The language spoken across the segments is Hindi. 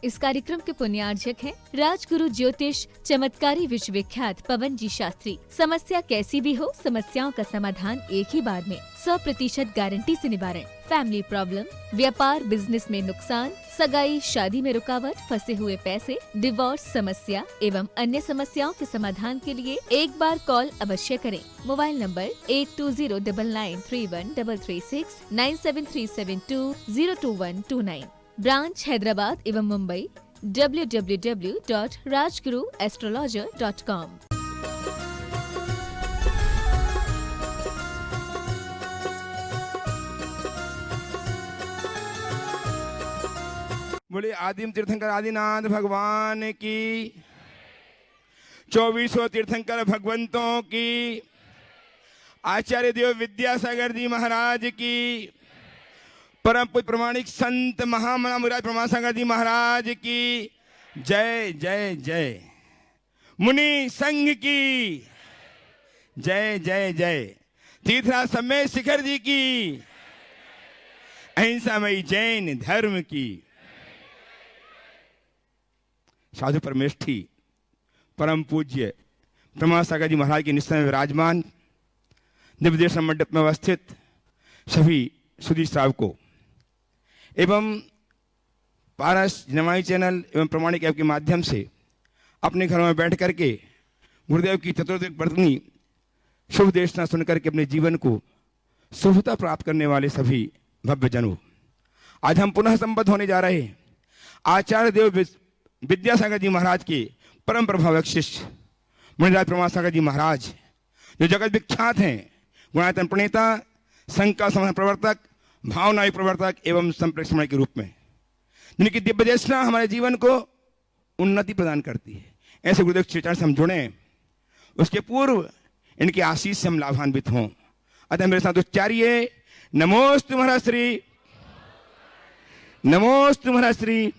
इस कार्यक्रम के पुण्यार्जक हैं राजगुरु ज्योतिष चमत्कारी विश्वविख्यात पवन जी शास्त्री। समस्या कैसी भी हो, समस्याओं का समाधान एक ही बार में, 100% गारंटी से निवारण। फैमिली प्रॉब्लम, व्यापार बिजनेस में नुकसान, सगाई शादी में रुकावट, फंसे हुए पैसे, डिवोर्स समस्या एवं अन्य समस्याओं के समाधान के लिए एक बार कॉल अवश्य करें। Mobile number 8209931336 9737202129। ब्रांच हैदराबाद एवं मुंबई www.rajguruastrologer.com। बोले आदिम तीर्थंकर आदिनाथ भगवान की, 2400 तीर्थंकर भगवंतों की, आचार्य देव विद्यासागर जी महाराज की, परम पूज्य प्रमाणिक संत महामना मुराद प्रमासागर जी महाराज की जय जय जय। मुनि संघ की जय जय जय। तीर्थराज समेत शिखर जी की, अहिंसामयी जैन धर्म की। साधु परमेष्ठी परम पूज्य प्रमासागर जी महाराज के निश्चय में विराजमान दिव्य दर्शन मंडप में अवस्थित सभी सुधी श्रावकों एवं पारस जनमाई चैनल एवं प्रमाणिक ऐप के माध्यम से अपने घरों में बैठ करके गुरुदेव की चतुर्दिक वर्तनी शुभ देशना सुन करके अपने जीवन को शुभता प्राप्त करने वाले सभी भव्य जनों, आज हम पुनः संबद्ध होने जा रहे हैं आचार्य देव विद्यासागर जी महाराज के परम प्रभावक शिष्य मुनिराज प्रमासागर जी महाराज, जो जगत विख्यात हैं गुणायतन प्रणेता, संघ का समाधान प्रवर्तक, भावनायी प्रवर्तक एवं संप्रेषण के रूप में, जिनकी दिव्य देशना हमारे जीवन को उन्नति प्रदान करती है। ऐसे गुरुदेव के चरण से हम जुड़े, उसके पूर्व इनके आशीष से हम लाभान्वित हों। अतः मेरे साथ उच्चारिये नमोस्तु महाराज श्री, नमोस्तु महाराज श्री,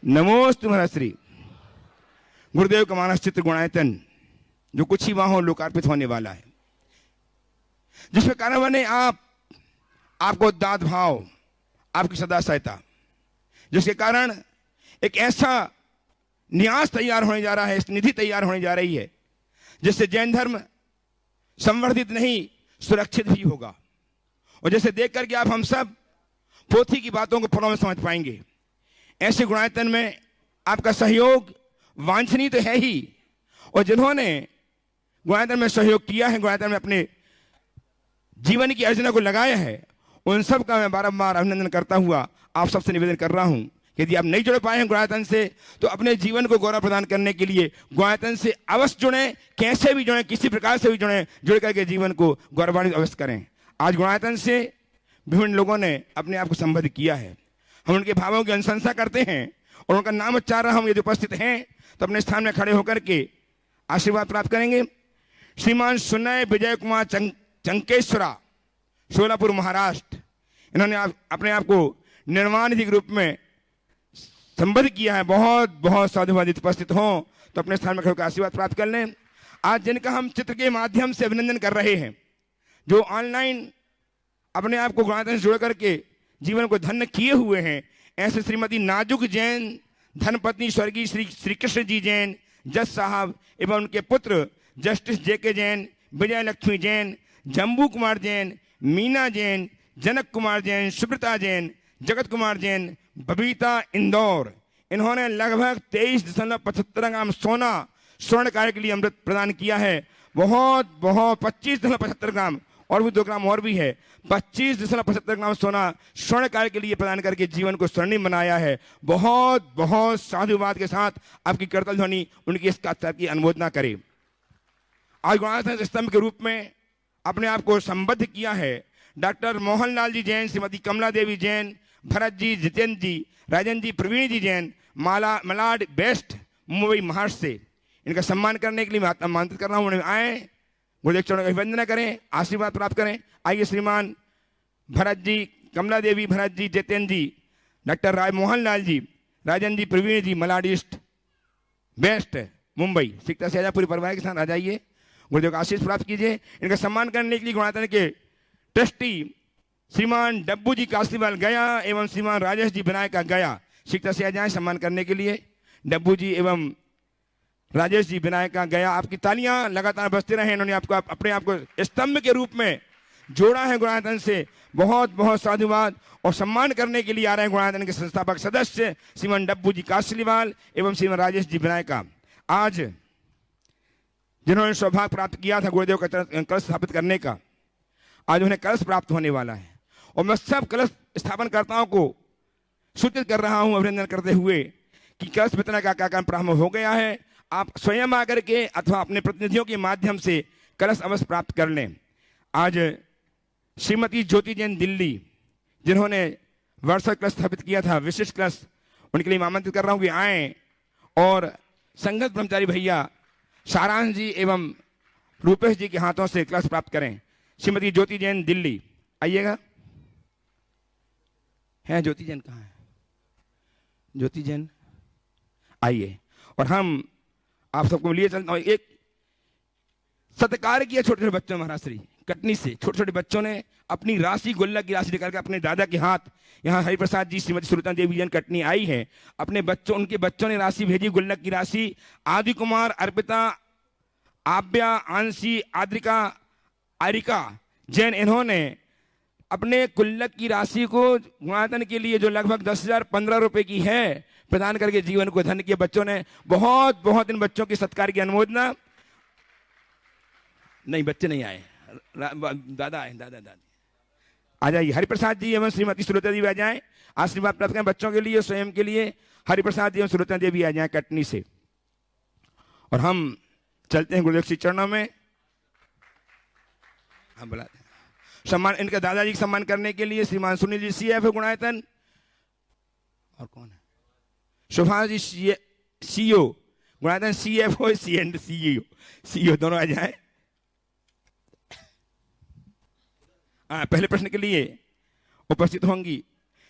नमोस्तु महाराज श्री। गुरुदेव का मानस चित्र गुणायतन जो कुछ ही वहां लोकार्पित होने वाला है, जिसमें कारण बने आपको दात भाव, आपकी सदा सहायता, जिसके कारण एक ऐसा न्यास तैयार होने जा रहा है, इस निधि तैयार होने जा रही है, जिससे जैन धर्म संवर्धित नहीं सुरक्षित भी होगा। और जैसे देख करके आप हम सब पोथी की बातों को फलों में समझ पाएंगे। ऐसे गुणायतन में आपका सहयोग वांछनीय तो है ही, और जिन्होंने गुणायतन में सहयोग किया है, गुणायतन में अपने जीवन की अर्चना को लगाया है, उन सब का मैं बारंबार अभिनंदन करता हुआ आप सबसे निवेदन कर रहा हूं कि यदि आप नहीं जुड़ पाए हैं गुणायतन से, तो अपने जीवन को गौरव प्रदान करने के लिए गुणायतन से अवश्य जुड़ें। कैसे भी जुड़ें, किसी प्रकार से भी जुड़ें, जुड़ करके जीवन को गौरवान्वित अवश्य करें। आज गुणायतन से विभिन्न लोगों ने अपने आप को संबद्ध किया है। हम उनके भावों की अनुशंसा करते हैं और उनका नाम उच्चार रहा हूं। यदि उपस्थित हैं तो अपने स्थान में खड़े होकर के आशीर्वाद प्राप्त करेंगे। श्रीमान सुनय विजय कुमार चंकेश्वरा, सोलापुर महाराष्ट्र, इन्होंने अपने आप को निर्माण निधि के रूप में संबद्ध किया है। बहुत बहुत साधुवाद उपस्थित हों तो अपने स्थान में खड़े होकर आशीर्वाद प्राप्त कर लें। आज जिनका हम चित्र के माध्यम से अभिनंदन कर रहे हैं, जो ऑनलाइन अपने आप को गुणायतन से जुड़ करके जीवन को धन्य किए हुए हैं, ऐसे श्रीमती नाजुक जैन, धर्मपत्नी स्वर्गीय श्री कृष्ण जी जैन, जज साहब एवं उनके पुत्र जस्टिस JK जैन, विजय लक्ष्मी जैन, जम्बू कुमार जैन, मीना जैन, जनक कुमार जैन, सुब्रता जैन, जगत कुमार जैन, बबीता इंदौर, इन्होंने लगभग 23.75 ग्राम सोना स्वर्ण कार्य के लिए अमृत प्रदान किया है। बहुत 25.75 ग्राम और भी 2 ग्राम और भी है, 25.75 ग्राम सोना स्वर्ण कार्य के लिए प्रदान करके जीवन को स्वर्णिम बनाया है। बहुत बहुत साधुवाद के साथ आपकी करतल ध्वनि उनकी इस कार्य की अनुमोदना करे। आज गुणायतन स्तंभ के रूप में अपने आप को संबद्ध किया है डॉक्टर मोहनलाल जी जैन, श्रीमती कमला देवी जैन, भरत जी, जितेंद्र जी, राजन जी, प्रवीण जी जैन, मलाड बेस्ट मुंबई महाराष्ट्र से। इनका सम्मान करने के लिए मैं आमंत्रित कर रहा हूँ। उन्हें आए, गुरुदेव चरणों की वंदना करें, आशीर्वाद प्राप्त करें। आइए श्रीमान भरत जी, कमला देवी, भरत जी, जितेंद्र जी, डॉक्टर राय मोहनलाल जी, राजन जी, प्रवीण जी, मलाड ईस्ट बेस्ट मुंबई, सिकता से पूरी परिवार के साथ आ जाइए, गुरुदेव का आशीष प्राप्त कीजिए। इनका सम्मान करने के लिए गुणायतन के ट्रस्टी श्रीमान डब्बू जी काशीवाल गया एवं श्रीमान राजेश जी विनायक का गया शीघ्रता से आ जाएं सम्मान करने के लिए। डब्बू जी एवं राजेश जी विनायक का गया, आपकी तालियां लगातार बजते रहे। इन्होंने आपको अपने आप को स्तंभ के रूप में जोड़ा है गुणायतन से। बहुत बहुत साधुवाद और सम्मान करने के लिए आ रहे हैं गुणायतन के संस्थापक सदस्य श्रीमान डब्बू जी कासलीवाल एवं श्रीमान राजेश जी विनायक का। आज जिन्होंने सौभाग्य प्राप्त किया था गुरुदेव का कलश स्थापित करने का, आज उन्हें कलश प्राप्त होने वाला है। और मैं सब कलश स्थापनकर्ताओं को सूचित कर रहा हूं अभिनंदन करते हुए कि कलश वितरण का कार्यक्रम प्रारंभ हो गया है। आप स्वयं आकर के अथवा अपने प्रतिनिधियों के माध्यम से कलश अवश्य प्राप्त कर लें। आज श्रीमती ज्योति जैन दिल्ली जिन्होंने वर्षा कलश स्थापित किया था, विशिष्ट कलश, उनके लिए मैं आमंत्रित कर रहा हूं कि आए और संगत ब्रह्मचारी भैया सारांश जी एवं रूपेश जी के हाथों से कलश प्राप्त करें। श्रीमती ज्योति जैन दिल्ली आइएगा। है ज्योति जैन कहाँ है? ज्योति जैन आइए। और हम आप सबको लिए चलते हैं। एक सत्कार किया छोटे छोटे बच्चों, महाराज श्री कटनी से छोटे छोटे बच्चों ने अपनी राशि, गुल्लक की राशि निकाल कर अपने दादा के हाथ, यहाँ हरिप्रसाद जी, श्रीमती सुरता देवी जैन कटनी आई है, अपने बच्चों, उनके बच्चों ने राशि भेजी, गुल्लक की राशि। आदि कुमार, अर्पिता, आव्या, आंशी, आद्रिका, आरिका जैन, इन्होंने अपने गुल्लक की राशि को गुणायतन के लिए जो लगभग 10,015 रुपए की है प्रदान करके जीवन को धन्य किया। बच्चों ने बहुत बहुत इन बच्चों की सत्कार की अनुमोदना। नहीं, बच्चे नहीं आए, दादा आए, दादा दादी आ जाइए। हरिप्रसाद जी एवं श्रीमती सुरता देवी आ जाएं, आशीर्वाद प्राप्त करें बच्चों के लिए, स्वयं के लिए। हरिप्रसाद जी एवं सुरता देवी आ जाएं कटनी से। और हम चलते हैं गुरुदेव श्री चरणों में। हम बुलाते हैं सम्मान, इनके दादाजी का सम्मान करने के लिए श्रीमान सुनील जी CF गुणायतन, और कौन है? Subhash ji CEO Gunayatan, CFO and CEO दोनों आ जाए। पहले प्रश्न के लिए उपस्थित होंगी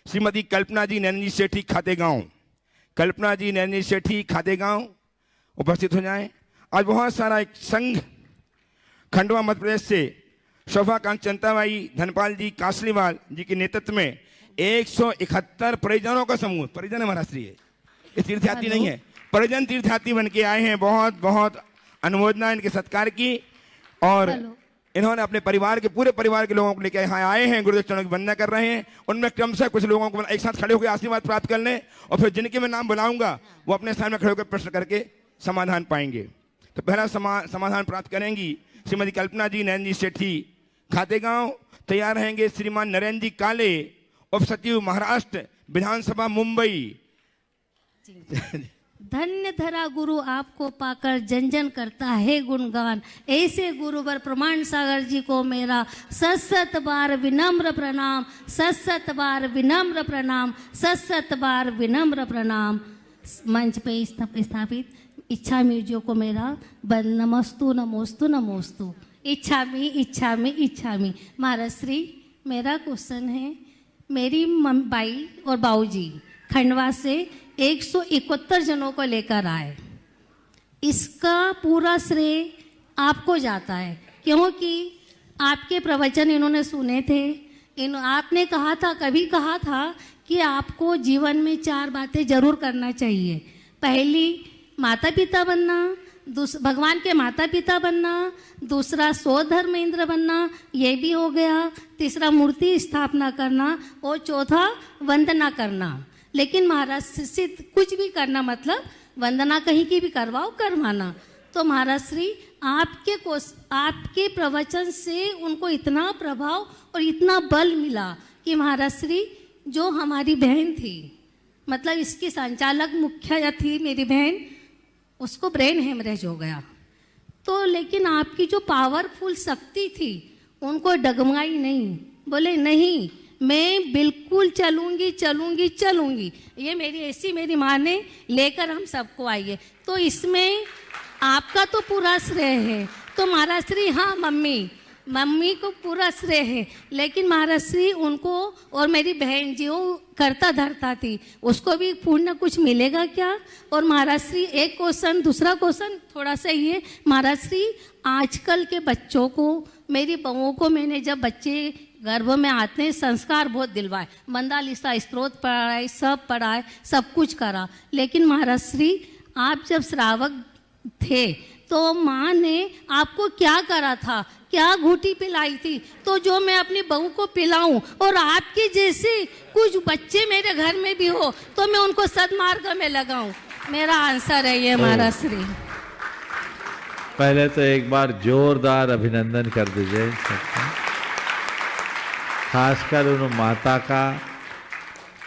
श्रीमती कल्पना जी नैनी जी सेठी खातेगांव। कल्पना जी नैनी जी सेठी खातेगांव उपस्थित हो जाएं। आज बहुत सारा एक संघ खंडवा मध्य प्रदेश से शोभाकांत चंताबाई धनपाल जी कासलीवाल जी के नेतृत्व में 171 परिजनों का समूह, परिजन है महाराज श्री, ये तीर्थयात्री नहीं है, परिजन तीर्थयात्री बन के आए हैं। बहुत बहुत अनुमोदना इनके सत्कार की। और इन्होंने अपने परिवार के, पूरे परिवार के लोगों को लेकर यहाँ आए हैं, गुरुदेव चरणों की वंदना कर रहे हैं। उनमें क्रमशः कुछ लोगों को एक साथ खड़े होकर आशीर्वाद प्राप्त कर लें, और फिर जिनके मैं नाम बुलाऊंगा वो अपने स्थान में खड़े होकर प्रश्न करके समाधान पाएंगे। तो पहला समाधान प्राप्त करेंगी श्रीमती कल्पना जी नैन जी सेठी खातेगांव। तैयार रहेंगे श्रीमान नरेंद्र जी काले, उप सचिव महाराष्ट्र विधानसभा मुंबई। धन्य धरा गुरु आपको पाकर जन जन करता है गुणगान। ऐसे गुरुवर प्रमाण सागर जी को मेरा सत बार विनम्र प्रणाम, सत बार विनम्र प्रणाम, सत बार विनम्र प्रणाम। मंच पे स्थापित इच्छा मीर्जो को मेरा नमस्तु नमोस्तु नमोस्तु। इच्छा मी। महाराज श्री, मेरा क्वेश्चन है, मेरी बाई और बाऊजी खंडवा से 171 जनों को लेकर आए। इसका पूरा श्रेय आपको जाता है, क्योंकि आपके प्रवचन इन्होंने सुने थे। आपने कहा था, कभी कहा था कि आपको जीवन में 4 बातें जरूर करना चाहिए। पहली, माता पिता बनना, भगवान के माता पिता बनना, दूसरा स्वधर्म इंद्र बनना, ये भी हो गया। तीसरा, मूर्ति स्थापना करना, और चौथा, वंदना करना। लेकिन महाराज से कुछ भी करना मतलब वंदना कहीं की भी करवाओ, करवाना। तो महाराज श्री, आपके प्रवचन से उनको इतना प्रभाव और इतना बल मिला कि महाराज श्री, जो हमारी बहन थी, मतलब इसकी संचालक मुख्य थी मेरी बहन, उसको ब्रेन हेमरेज हो गया। तो लेकिन आपकी जो पावरफुल शक्ति थी उनको डगमगाई नहीं, बोले नहीं, मैं बिल्कुल चलूंगी। ये मेरी माँ ने लेकर हम सबको आई है। तो इसमें आपका तो पूरा श्रेय है। तो महाराज श्री, हाँ, मम्मी को पूरा श्रेय है, लेकिन महाराज श्री उनको, और मेरी बहन जी वो करता धरता थी, उसको भी पुण्य कुछ मिलेगा क्या? और महाराज श्री, एक क्वेश्चन, दूसरा क्वेश्चन थोड़ा सा ये, महाराज श्री, आजकल के बच्चों को मेरी बहुओं को मैंने जब बच्चे गर्भ में आते हैं संस्कार बहुत दिलवाए, मंदालिसा स्तोत्र पढ़ाए, सब पढ़ाए, सब कुछ करा। लेकिन महाराज श्री आप जब श्रावक थे तो माँ ने आपको क्या करा था, क्या घूटी पिलाई थी, तो जो मैं अपनी बहू को पिलाऊं और आपके जैसे कुछ बच्चे मेरे घर में भी हो तो मैं उनको सदमार्ग में लगाऊं। मेरा आंसर है ये महाराज श्री। पहले तो एक बार जोरदार अभिनंदन कर दीजिए सबका, खासकर उन माता का।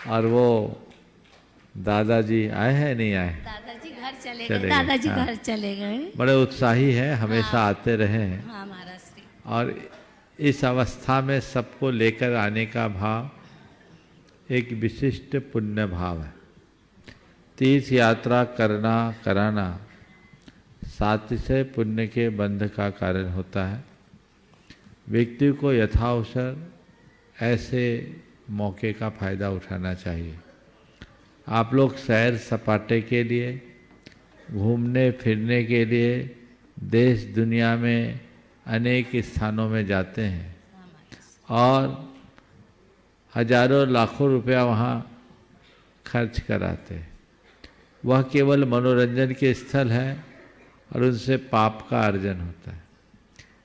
और वो दादाजी आए हैं नहीं आए? दादाजी घर चले चले गए, गए, दादाजी हाँ। घर चले गए। बड़े उत्साही हैं, हमेशा आते रहे हैं। हाँ महाराज श्री। और इस अवस्था में सबको लेकर आने का भाव एक विशिष्ट पुण्य भाव है। तीर्थ यात्रा करना कराना सातिशय पुण्य के बंध का कारण होता है। व्यक्ति को यथावसर ऐसे मौके का फायदा उठाना चाहिए। आप लोग सैर सपाटे के लिए, घूमने फिरने के लिए देश दुनिया में अनेक स्थानों में जाते हैं और हजारों लाखों रुपया वहाँ खर्च कराते हैं। वह केवल मनोरंजन के स्थल है और उनसे पाप का अर्जन होता है।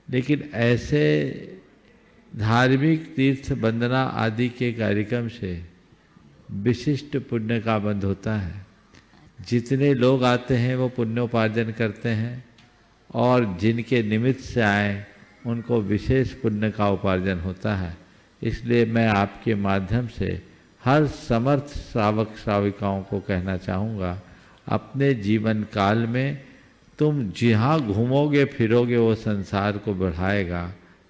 लेकिन ऐसे धार्मिक तीर्थ वंदना आदि के कार्यक्रम से विशिष्ट पुण्य का बंध होता है। जितने लोग आते हैं वो पुण्योपार्जन करते हैं और जिनके निमित्त से आए उनको विशेष पुण्य का उपार्जन होता है। इसलिए मैं आपके माध्यम से हर समर्थ श्रावक श्राविकाओं को कहना चाहूँगा, अपने जीवन काल में तुम जहाँ घूमोगे फिरोगे वो संसार को बढ़ाएगा,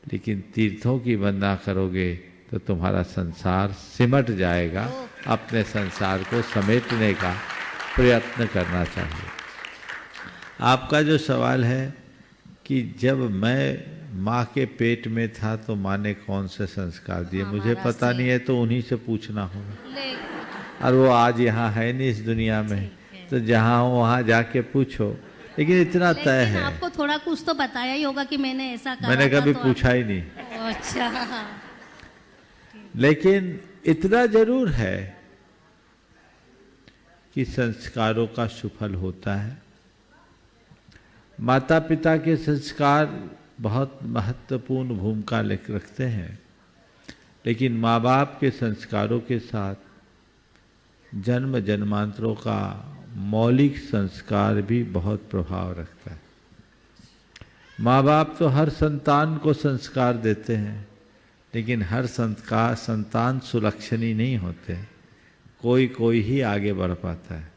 लेकिन तीर्थों की वंदना करोगे तो तुम्हारा संसार सिमट जाएगा। अपने संसार को समेटने का प्रयत्न करना चाहिए। आपका जो सवाल है कि जब मैं माँ के पेट में था तो माँ ने कौन से संस्कार दिए, मुझे पता नहीं है, तो उन्हीं से पूछना होगा। और वो आज यहाँ है नहीं इस दुनिया में, तो जहाँ हो वहाँ जाके पूछो। लेकिन इतना तय है, आपको थोड़ा कुछ तो बताया ही होगा कि मैंने ऐसा करा मैंने था, कभी तो पूछा ही नहीं। अच्छा। लेकिन इतना जरूर है कि संस्कारों का सुफल होता है। माता पिता के संस्कार बहुत महत्वपूर्ण भूमिका रखते हैं, लेकिन माँ बाप के संस्कारों के साथ जन्म जन्मांतरों का मौलिक संस्कार भी बहुत प्रभाव रखता है। माँ बाप तो हर संतान को संस्कार देते हैं, लेकिन हर संतान सुलक्षणी नहीं होते, कोई कोई ही आगे बढ़ पाता है।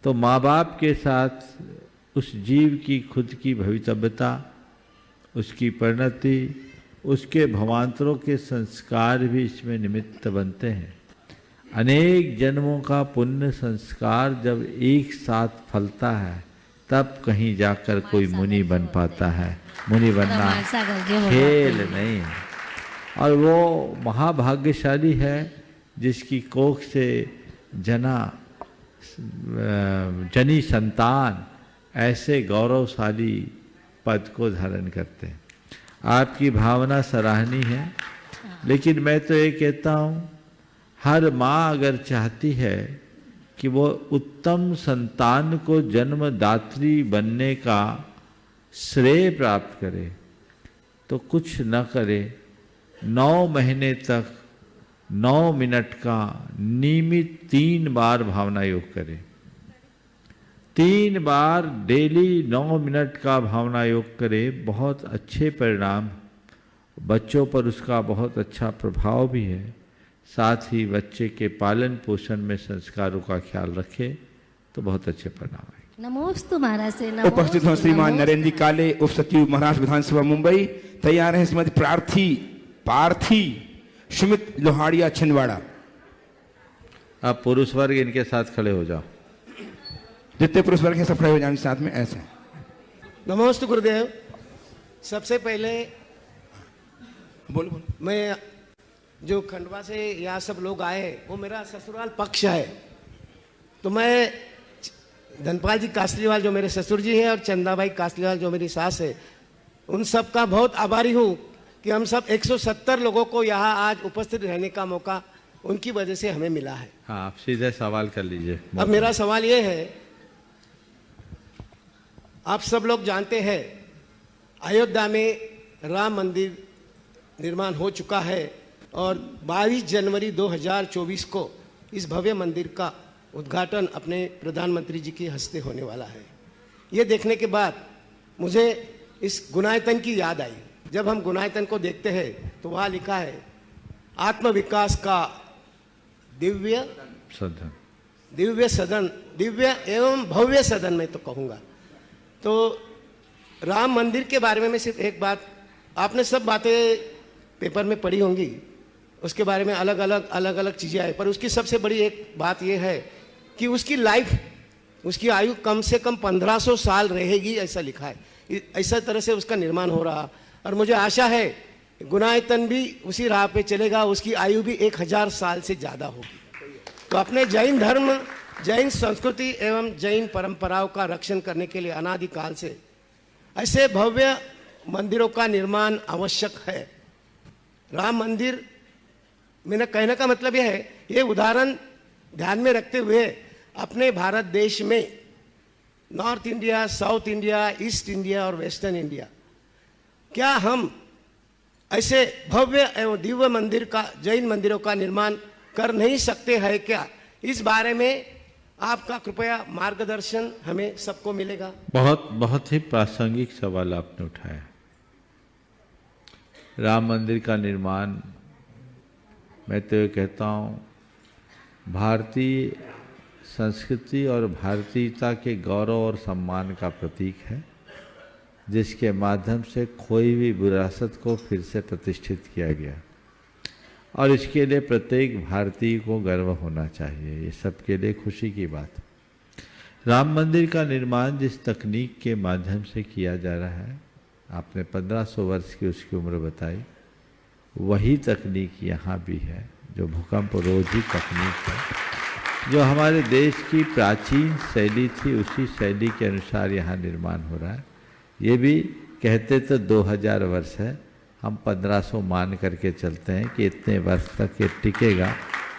तो माँ बाप के साथ उस जीव की खुद की भवितव्यता, उसकी परिणति, उसके भवांतरों के संस्कार भी इसमें निमित्त बनते हैं। अनेक जन्मों का पुण्य संस्कार जब एक साथ फलता है तब कहीं जाकर कोई मुनि बन पाता है। मुनि बनना खेल नहीं है। और वो महाभाग्यशाली है जिसकी कोख से जनी संतान ऐसे गौरवशाली पद को धारण करते हैं। आपकी भावना सराहनीय है, लेकिन मैं तो ये कहता हूँ, हर माँ अगर चाहती है कि वो उत्तम संतान को जन्मदात्री बनने का श्रेय प्राप्त करे, तो कुछ न करे, 9 महीने तक 9 मिनट का नियमित 3 बार भावना योग करे। 3 बार डेली 9 मिनट का भावना योग करे। बहुत अच्छे परिणाम, बच्चों पर उसका बहुत अच्छा प्रभाव भी है। साथ ही बच्चे के पालन पोषण में संस्कारों का ख्याल रखे तो बहुत अच्छे परिणाम आएंगे। नमोस्तु महाराज से। उपस्थित हो श्रीमान नरेंद्र जी काले, उप सचिव महाराष्ट्र विधानसभा मुंबई। तैयार हैं श्रीमती पार्थी सुमित लोहाड़िया छिंदवाड़ा। आप पुरुष वर्ग इनके साथ खड़े हो जाओ। जितने पुरुष वर्ग हैं सब खड़े हो जाएंगे साथ में ऐसे। नमस्ते गुरुदेव। सबसे पहले बोलो। मैं जो खंडवा से यहाँ सब लोग आए वो मेरा ससुराल पक्ष है, तो मैं धनपाल जी कासलीवाल जो मेरे ससुर जी हैं और चंदाबाई कासलीवाल जो मेरी सास है, उन सब का बहुत आभारी हूँ कि हम सब 170 लोगों को यहाँ आज उपस्थित रहने का मौका उनकी वजह से हमें मिला है। हाँ, आप सीधे सवाल कर लीजिए। अब मेरा सवाल ये है, आप सब लोग जानते हैं अयोध्या में राम मंदिर निर्माण हो चुका है और 22 जनवरी 2024 को इस भव्य मंदिर का उद्घाटन अपने प्रधानमंत्री जी के हस्ते होने वाला है। ये देखने के बाद मुझे इस गुणायतन की याद आई। जब हम गुणायतन को देखते हैं तो वहाँ लिखा है आत्म विकास का दिव्य सदन, दिव्य एवं भव्य सदन मैं तो कहूँगा। तो राम मंदिर के बारे में मैं सिर्फ एक बात, आपने सब बातें पेपर में पढ़ी होंगी, उसके बारे में अलग अलग चीज़ें आई, पर उसकी सबसे बड़ी एक बात यह है कि उसकी लाइफ, उसकी आयु कम से कम 1500 साल रहेगी, ऐसा लिखा है। ऐसा तरह से उसका निर्माण हो रहा और मुझे आशा है गुणायतन भी उसी राह पे चलेगा, उसकी आयु भी 1000 साल से ज़्यादा होगी। तो अपने जैन धर्म, जैन संस्कृति एवं जैन परंपराओं का रक्षण करने के लिए अनादिकाल से ऐसे भव्य मंदिरों का निर्माण आवश्यक है। राम मंदिर, मेरा कहने का मतलब यह है, ये उदाहरण ध्यान में रखते हुए अपने भारत देश में north India, south India, east India और वेस्टर्न इंडिया, क्या हम ऐसे भव्य एवं दिव्य मंदिर का, जैन मंदिरों का निर्माण कर नहीं सकते हैं क्या? इस बारे में आपका कृपया मार्गदर्शन हमें सबको मिलेगा। बहुत ही प्रासंगिक सवाल आपने उठाया। राम मंदिर का निर्माण, मैं तो ये कहता हूँ, भारतीय संस्कृति और भारतीयता के गौरव और सम्मान का प्रतीक है, जिसके माध्यम से खोई हुई विरासत को फिर से प्रतिष्ठित किया गया और इसके लिए प्रत्येक भारतीय को गर्व होना चाहिए। ये सबके लिए खुशी की बात है। राम मंदिर का निर्माण जिस तकनीक के माध्यम से किया जा रहा है, आपने 1500 वर्ष की उसकी उम्र बताई, वही तकनीक यहाँ भी है, जो भूकंप रोधी तकनीक है, जो हमारे देश की प्राचीन शैली थी, उसी शैली के अनुसार यहाँ निर्माण हो रहा है। ये भी कहते तो 2000 वर्ष है, हम 1500 मान करके चलते हैं कि इतने वर्ष तक ये टिकेगा,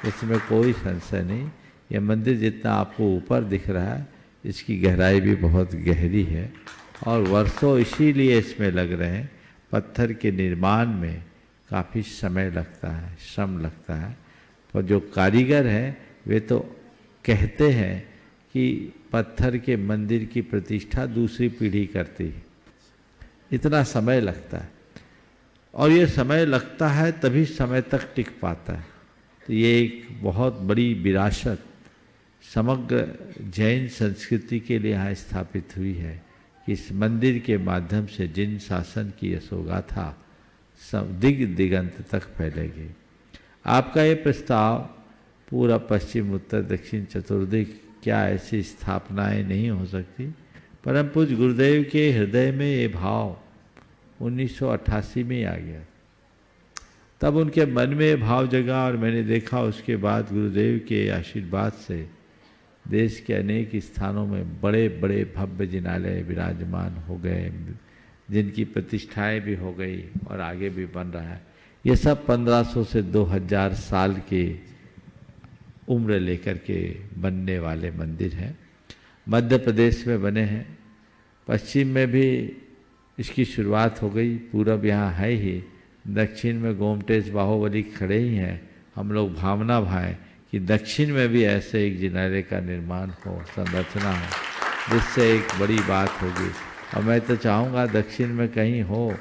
इसमें कोई संशय नहीं। ये मंदिर जितना आपको ऊपर दिख रहा है, इसकी गहराई भी बहुत गहरी है और वर्षों इसीलिए इसमें लग रहे हैं। पत्थर के निर्माण में काफ़ी समय लगता है, श्रम लगता है, पर जो कारीगर हैं वे तो कहते हैं कि पत्थर के मंदिर की प्रतिष्ठा दूसरी पीढ़ी करती है। इतना समय लगता है और ये समय लगता है तभी समय तक टिक पाता है। तो ये एक बहुत बड़ी विरासत समग्र जैन संस्कृति के लिए यहाँ स्थापित हुई है कि इस मंदिर के माध्यम से जिन शासन की यशोगाथा दिग दिगंत तक फैलेगी। आपका ये प्रस्ताव पूरा पश्चिम, उत्तर, दक्षिण, चतुर्दिक, क्या ऐसी स्थापनाएं नहीं हो सकती? परम पूज्य गुरुदेव के हृदय में ये भाव 1988 में आ गया। तब उनके मन में ये भाव जगा और मैंने देखा उसके बाद गुरुदेव के आशीर्वाद से देश के अनेक स्थानों में बड़े बड़े भव्य जिनालय विराजमान हो गए, जिनकी प्रतिष्ठाएं भी हो गई और आगे भी बन रहा है। ये सब 1500 से 2000 साल के उम्र लेकर के बनने वाले मंदिर हैं। मध्य प्रदेश में बने हैं, पश्चिम में भी इसकी शुरुआत हो गई, पूरब यहाँ है ही, दक्षिण में गोमटेश बाहुबली खड़े ही हैं। हम लोग भावना भाएं कि दक्षिण में भी ऐसे एक जिनालय का निर्माण हो, संरचना हो, जिससे एक बड़ी बात होगी। और मैं तो चाहूँगा दक्षिण में कहीं हो।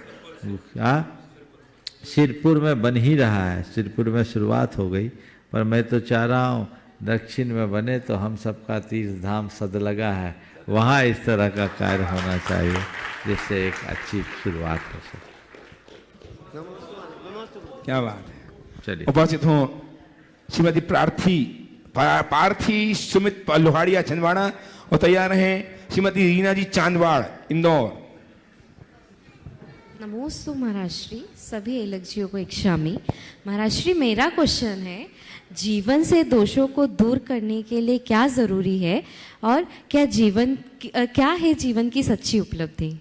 सिरपुर में बन ही रहा है, सिरपुर में शुरुआत हो गई, पर मैं तो चाह रहा हूँ दक्षिण में बने तो हम सबका तीर्थ धाम सद लगा है, वहाँ इस तरह का कार्य होना चाहिए जिससे एक अच्छी शुरुआत हो सके। क्या बात है। चलिए, उपस्थित हूँ श्रीमती पार्थी सुमित लोहाड़िया छिंदवाड़ा और तैयार हैं श्रीमती रीना जी चांदवाड़ इंदौर। नमोस्तु महाराज श्री, सभी एलक्जियों को एक शामी। महाराज श्री, मेरा क्वेश्चन है, जीवन से दोषों को दूर करने के लिए क्या जरूरी है और क्या है जीवन की सच्ची उपलब्धि?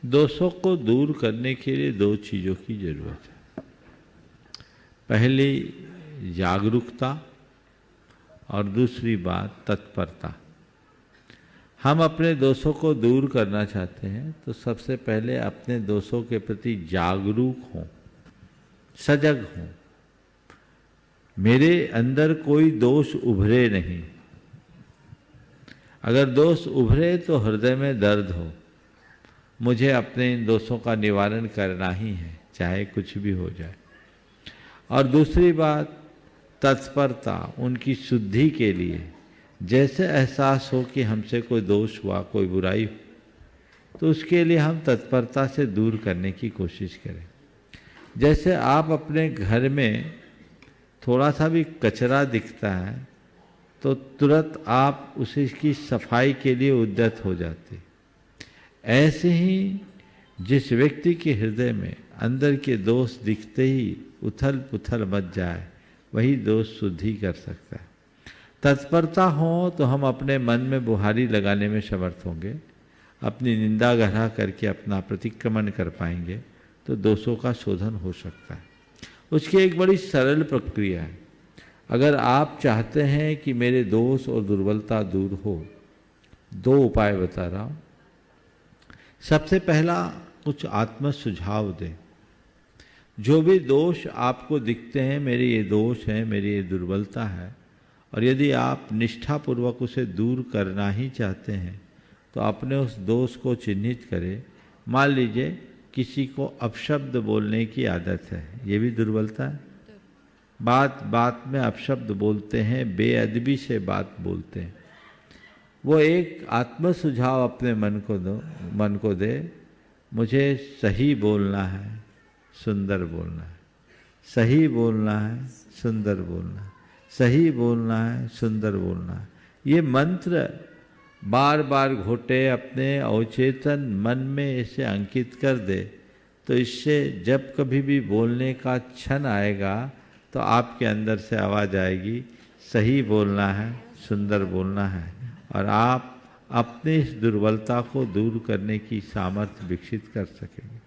दोषों को दूर करने के लिए दो चीज़ों की जरूरत है। पहली जागरूकता और दूसरी बात तत्परता। हम अपने दोषों को दूर करना चाहते हैं तो सबसे पहले अपने दोषों के प्रति जागरूक हों, सजग हों। मेरे अंदर कोई दोष उभरे नहीं। अगर दोष उभरे तो हृदय में दर्द हो। मुझे अपने इन दोषों का निवारण करना ही है, चाहे कुछ भी हो जाए। और दूसरी बात तत्परता, उनकी शुद्धि के लिए। जैसे एहसास हो कि हमसे कोई दोष हुआ, कोई बुराई हो, तो उसके लिए हम तत्परता से दूर करने की कोशिश करें। जैसे आप अपने घर में थोड़ा सा भी कचरा दिखता है तो तुरंत आप उसी की सफाई के लिए उद्यत हो जाते। ऐसे ही जिस व्यक्ति के हृदय में अंदर के दोष दिखते ही उथल पुथल मच जाए, वही दोष शुद्धि कर सकता है। तत्परता हो तो हम अपने मन में बुहारी लगाने में समर्थ होंगे, अपनी निंदा गढ़ा करके अपना प्रतिक्रमण कर पाएंगे, तो दोषों का शोधन हो सकता है। उसकी एक बड़ी सरल प्रक्रिया है। अगर आप चाहते हैं कि मेरे दोष और दुर्बलता दूर हो, दो उपाय बता रहा हूँ। सबसे पहला, कुछ आत्म सुझाव दें। जो भी दोष आपको दिखते हैं, मेरे ये दोष हैं, मेरी ये दुर्बलता है, और यदि आप निष्ठापूर्वक उसे दूर करना ही चाहते हैं तो अपने उस दोष को चिन्हित करें। मान लीजिए किसी को अपशब्द बोलने की आदत है, ये भी दुर्बलता है। बात बात में अपशब्द बोलते हैं, बेअदबी से बात बोलते हैं। वो एक आत्म सुझाव अपने मन को दे, मुझे सही बोलना है, सुंदर बोलना है, सही बोलना है, सुंदर बोलना है, सही बोलना है, सुंदर बोलना है। ये मंत्र बार बार घोटे अपने अवचेतन मन में इसे अंकित कर दे, तो इससे जब कभी भी बोलने का क्षण आएगा तो आपके अंदर से आवाज़ आएगी, सही बोलना है, सुंदर बोलना है, और आप अपनी इस दुर्बलता को दूर करने की सामर्थ्य विकसित कर सकेंगे।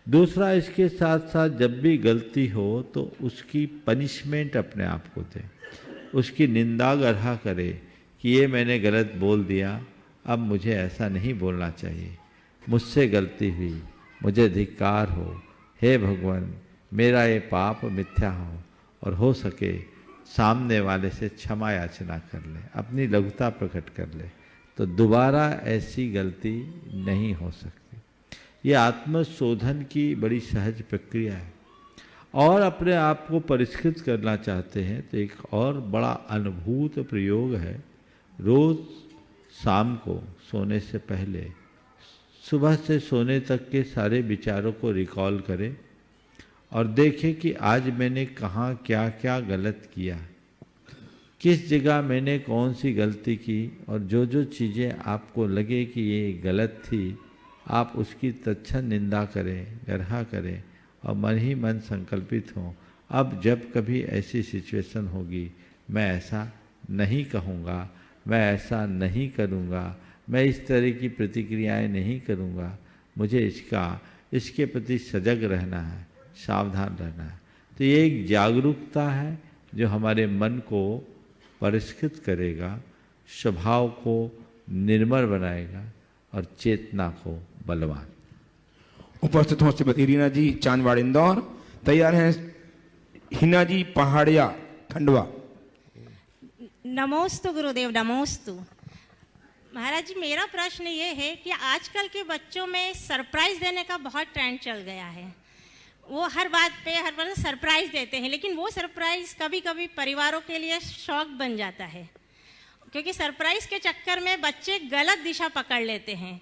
दूसरा, इसके साथ साथ जब भी गलती हो तो उसकी पनिशमेंट अपने आप को दें, उसकी निंदा गढ़ा करे कि ये मैंने गलत बोल दिया, अब मुझे ऐसा नहीं बोलना चाहिए, मुझसे गलती हुई, मुझे धिक्कार हो, हे भगवान मेरा ये पाप मिथ्या हो और सके सामने वाले से क्षमा याचना कर ले, अपनी लघुता प्रकट कर ले, तो दोबारा ऐसी गलती नहीं हो सकती। ये आत्मशोधन की बड़ी सहज प्रक्रिया है। और अपने आप को परिष्कृत करना चाहते हैं तो एक और बड़ा अनुभूत प्रयोग है। रोज़ शाम को सोने से पहले सुबह से सोने तक के सारे विचारों को रिकॉल करें और देखें कि आज मैंने कहाँ क्या क्या गलत किया, किस जगह मैंने कौन सी गलती की, और जो जो चीज़ें आपको लगे कि ये गलत थी, आप उसकी तत्क्षण निंदा करें, गढ़ा करें और मन ही मन संकल्पित हों, अब जब कभी ऐसी सिचुएशन होगी मैं ऐसा नहीं कहूँगा, मैं ऐसा नहीं करूँगा, मैं इस तरह की प्रतिक्रियाएं नहीं करूँगा, मुझे इसके प्रति सजग रहना है, सावधान रहना है। तो ये एक जागरूकता है जो हमारे मन को परिष्कृत करेगा, स्वभाव को निर्मल बनाएगा और चेतना को बलवान। उपस्थित हों श्रीमती रीना जी चांदवाड़ इंदौर, तैयार हैं हिना जी पहाड़िया खंडवा। नमोस्तु गुरुदेव, नमोस्तु। महाराज जी, मेरा प्रश्न ये है कि आजकल के बच्चों में सरप्राइज देने का बहुत ट्रेंड चल गया है। वो हर बात पे सरप्राइज देते हैं, लेकिन वो सरप्राइज कभी कभी परिवारों के लिए शौक बन जाता है, क्योंकि सरप्राइज के चक्कर में बच्चे गलत दिशा पकड़ लेते हैं।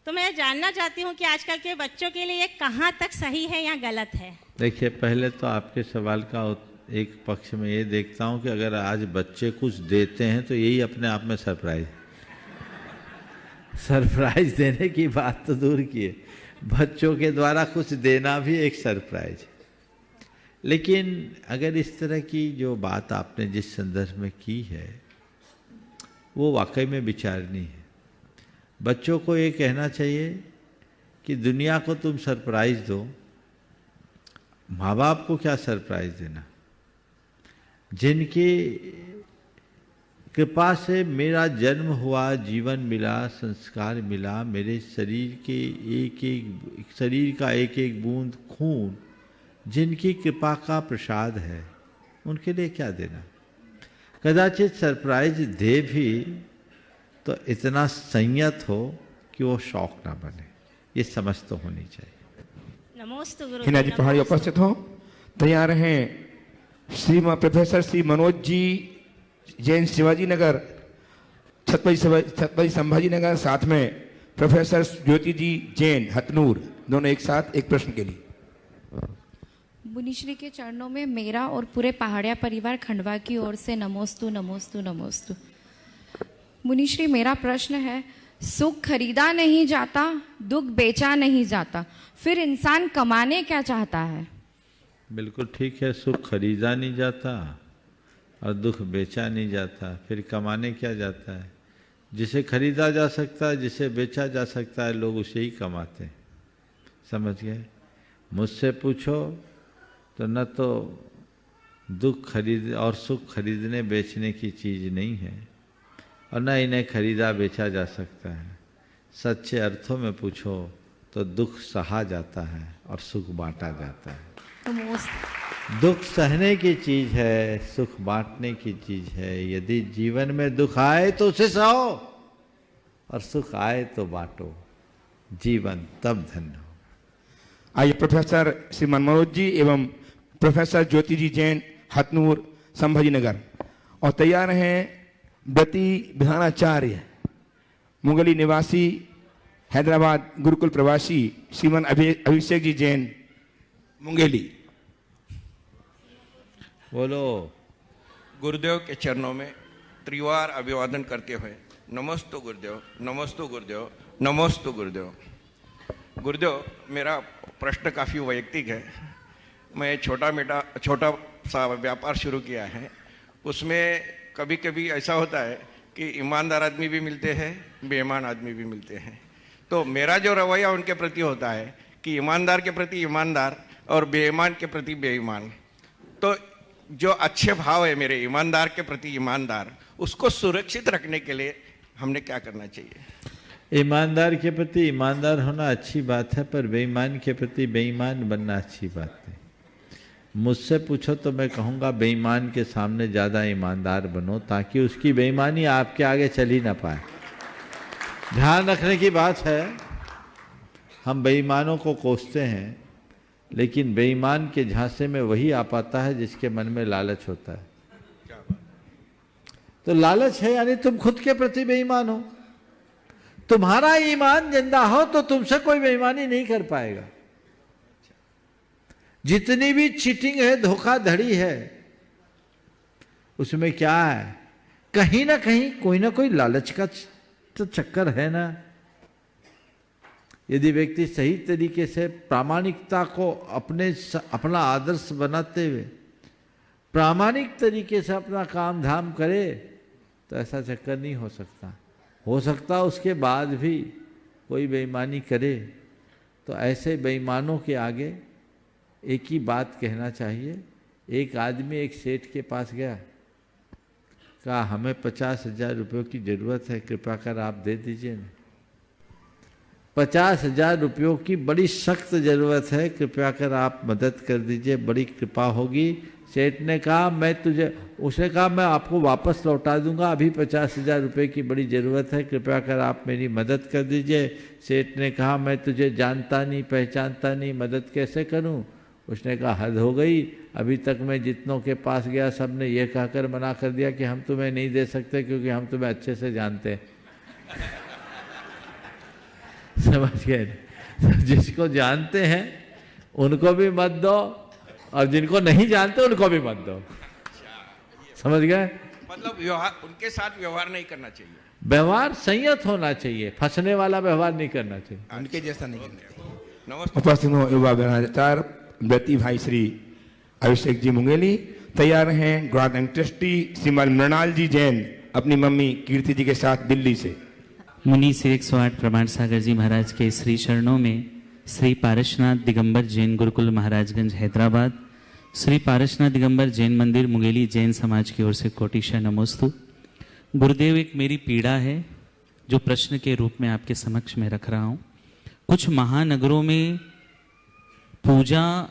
तो मैं जानना चाहती हूँ कि आजकल के बच्चों के लिए कहाँ तक सही है या गलत है। देखिए, पहले तो आपके सवाल का एक पक्ष में ये देखता हूँ कि अगर आज बच्चे कुछ देते हैं तो यही अपने आप में सरप्राइज देने की बात तो दूर की है, बच्चों के द्वारा कुछ देना भी एक सरप्राइज है। लेकिन अगर इस तरह की जो बात आपने जिस संदर्भ में की है वो वाकई में विचारणीय है। बच्चों को ये कहना चाहिए कि दुनिया को तुम सरप्राइज दो, माँ बाप को क्या सरप्राइज देना, जिनकी कृपा से मेरा जन्म हुआ, जीवन मिला, संस्कार मिला, मेरे शरीर के शरीर का एक एक बूंद खून जिनकी कृपा का प्रसाद है, उनके लिए क्या देना। कदाचित सरप्राइज दे भी तो इतना संयत हो कि वो शौक ना बने, ये समझ तो होनी चाहिए। नमोस्तु गुरु। हिना जी पहाड़ी उपस्थित हो, तैयार हैं श्रीमान प्रोफेसर श्री मनोज जी जैन शिवाजी नगर छत्रपति संभाजी नगर, साथ में प्रोफेसर ज्योति जी जैन हथनूर, दोनों एक साथ एक प्रश्न के लिए। मुनिश्री के चरणों में मेरा और पूरे पहाड़िया परिवार खंडवा की ओर से नमोस्तु नमोस्तु नमोस्तु। मुनिश्री, मेरा प्रश्न है, सुख खरीदा नहीं जाता, दुख बेचा नहीं जाता, फिर इंसान कमाने क्या चाहता है? बिल्कुल ठीक है, सुख खरीदा नहीं जाता और दुख बेचा नहीं जाता, फिर कमाने क्या जाता है। जिसे खरीदा जा सकता है, जिसे बेचा जा सकता है, लोग उसे ही कमाते हैं। समझ गए? मुझसे पूछो तो न तो दुख खरीद और सुख खरीदने बेचने की चीज़ नहीं है, और न इन्हें खरीदा बेचा जा सकता है। सच्चे अर्थों में पूछो तो दुख सहा जाता है और सुख बांटा जाता है। दुख सहने की चीज है, सुख बांटने की चीज है। यदि जीवन में दुख आए तो उसे सहो और सुख आए तो बांटो, जीवन तब धन्य हो। आइए प्रोफेसर श्रीमान मनोज जी एवं प्रोफेसर ज्योति जी जैन हथनूर संभाजी नगर, और तैयार हैं व्रती विधानाचार्य मुंगली निवासी हैदराबाद गुरुकुल प्रवासी श्रीमान अभिषेक जी जैन मुंगेली। बोलो। गुरुदेव के चरणों में त्रिवार अभिवादन करते हुए नमस्तु गुरुदेव, नमस्तु गुरुदेव, नमस्तु गुरुदेव। गुरुदेव, मेरा प्रश्न काफ़ी वैयक्तिक है। मैं छोटा सा व्यापार शुरू किया है, उसमें कभी कभी ऐसा होता है कि ईमानदार आदमी भी मिलते हैं, बेईमान आदमी भी मिलते हैं। तो मेरा जो रवैया उनके प्रति होता है कि ईमानदार के प्रति ईमानदार और बेईमान के प्रति बेईमान। तो जो अच्छे भाव है मेरे ईमानदार के प्रति ईमानदार, उसको सुरक्षित रखने के लिए हमने क्या करना चाहिए? ईमानदार के प्रति ईमानदार होना अच्छी बात है, पर बेईमान के प्रति बेईमान बनना अच्छी बात है। मुझसे पूछो तो मैं कहूँगा बेईमान के सामने ज़्यादा ईमानदार बनो, ताकि उसकी बेईमानी आपके आगे चल ही ना पाए। ध्यान रखने की बात है, हम बेईमानों को कोसते हैं, लेकिन बेईमान के झांसे में वही आ पाता है जिसके मन में लालच होता है। तो लालच है यानी तुम खुद के प्रति बेईमान हो। तुम्हारा ईमान जिंदा हो तो तुमसे कोई बेईमानी नहीं कर पाएगा। जितनी भी चीटिंग है, धोखाधड़ी है, उसमें क्या है? कहीं ना कहीं कोई ना कोई लालच का तो चक्कर है ना। यदि व्यक्ति सही तरीके से प्रामाणिकता को अपना आदर्श बनाते हुए प्रामाणिक तरीके से अपना काम धाम करे तो ऐसा चक्कर नहीं हो सकता। हो सकता उसके बाद भी कोई बेईमानी करे, तो ऐसे बेईमानों के आगे एक ही बात कहना चाहिए। एक आदमी एक सेठ के पास गया, कहा हमें 50,000 रुपयों की ज़रूरत है, कृपया कर आप दे दीजिए ना। 50,000 रुपयों की बड़ी सख्त ज़रूरत है, कृपया कर आप मदद कर दीजिए, बड़ी कृपा होगी। सेठ ने कहा उसने कहा मैं आपको वापस लौटा दूंगा, अभी 50,000 रुपये की बड़ी ज़रूरत है, कृपया कर आप मेरी मदद कर दीजिए। सेठ ने कहा मैं तुझे जानता नहीं पहचानता नहीं, मदद कैसे करूं? उसने कहा हद हो गई, अभी तक मैं जितनों के पास गया सब ने यह कहकर मना कर दिया कि हम तुम्हें नहीं दे सकते क्योंकि हम तुम्हें अच्छे से जानते हैं। समझ गए? तो जिसको जानते हैं उनको भी मत दो, और जिनको नहीं जानते उनको भी मत दो। समझ गए? मतलब व्यवहार, उनके साथ व्यवहार नहीं करना चाहिए। व्यवहार संयत होना चाहिए, फंसने वाला व्यवहार नहीं करना चाहिए। उनके जैसा नहीं करना चाहिए। नमस्ते। उपस्थित हो युवा विधानाचार्य व्रती भाई श्री अभिषेक जी मुंगेली। तैयार हैं ग्रांड ट्रस्टी श्रीमान मृणाल जी जैन अपनी मम्मी कीर्ति जी के साथ दिल्ली से। मुनि श्री 108 प्रमाण सागर जी महाराज के श्री चरणों में श्री पारसनाथ दिगंबर जैन गुरुकुल महाराजगंज हैदराबाद, श्री पारसनाथ दिगंबर जैन मंदिर मुंगेली जैन समाज की ओर से कोटिशा नमोस्तु। गुरुदेव, एक मेरी पीड़ा है जो प्रश्न के रूप में आपके समक्ष में रख रहा हूँ। कुछ महानगरों में पूजा,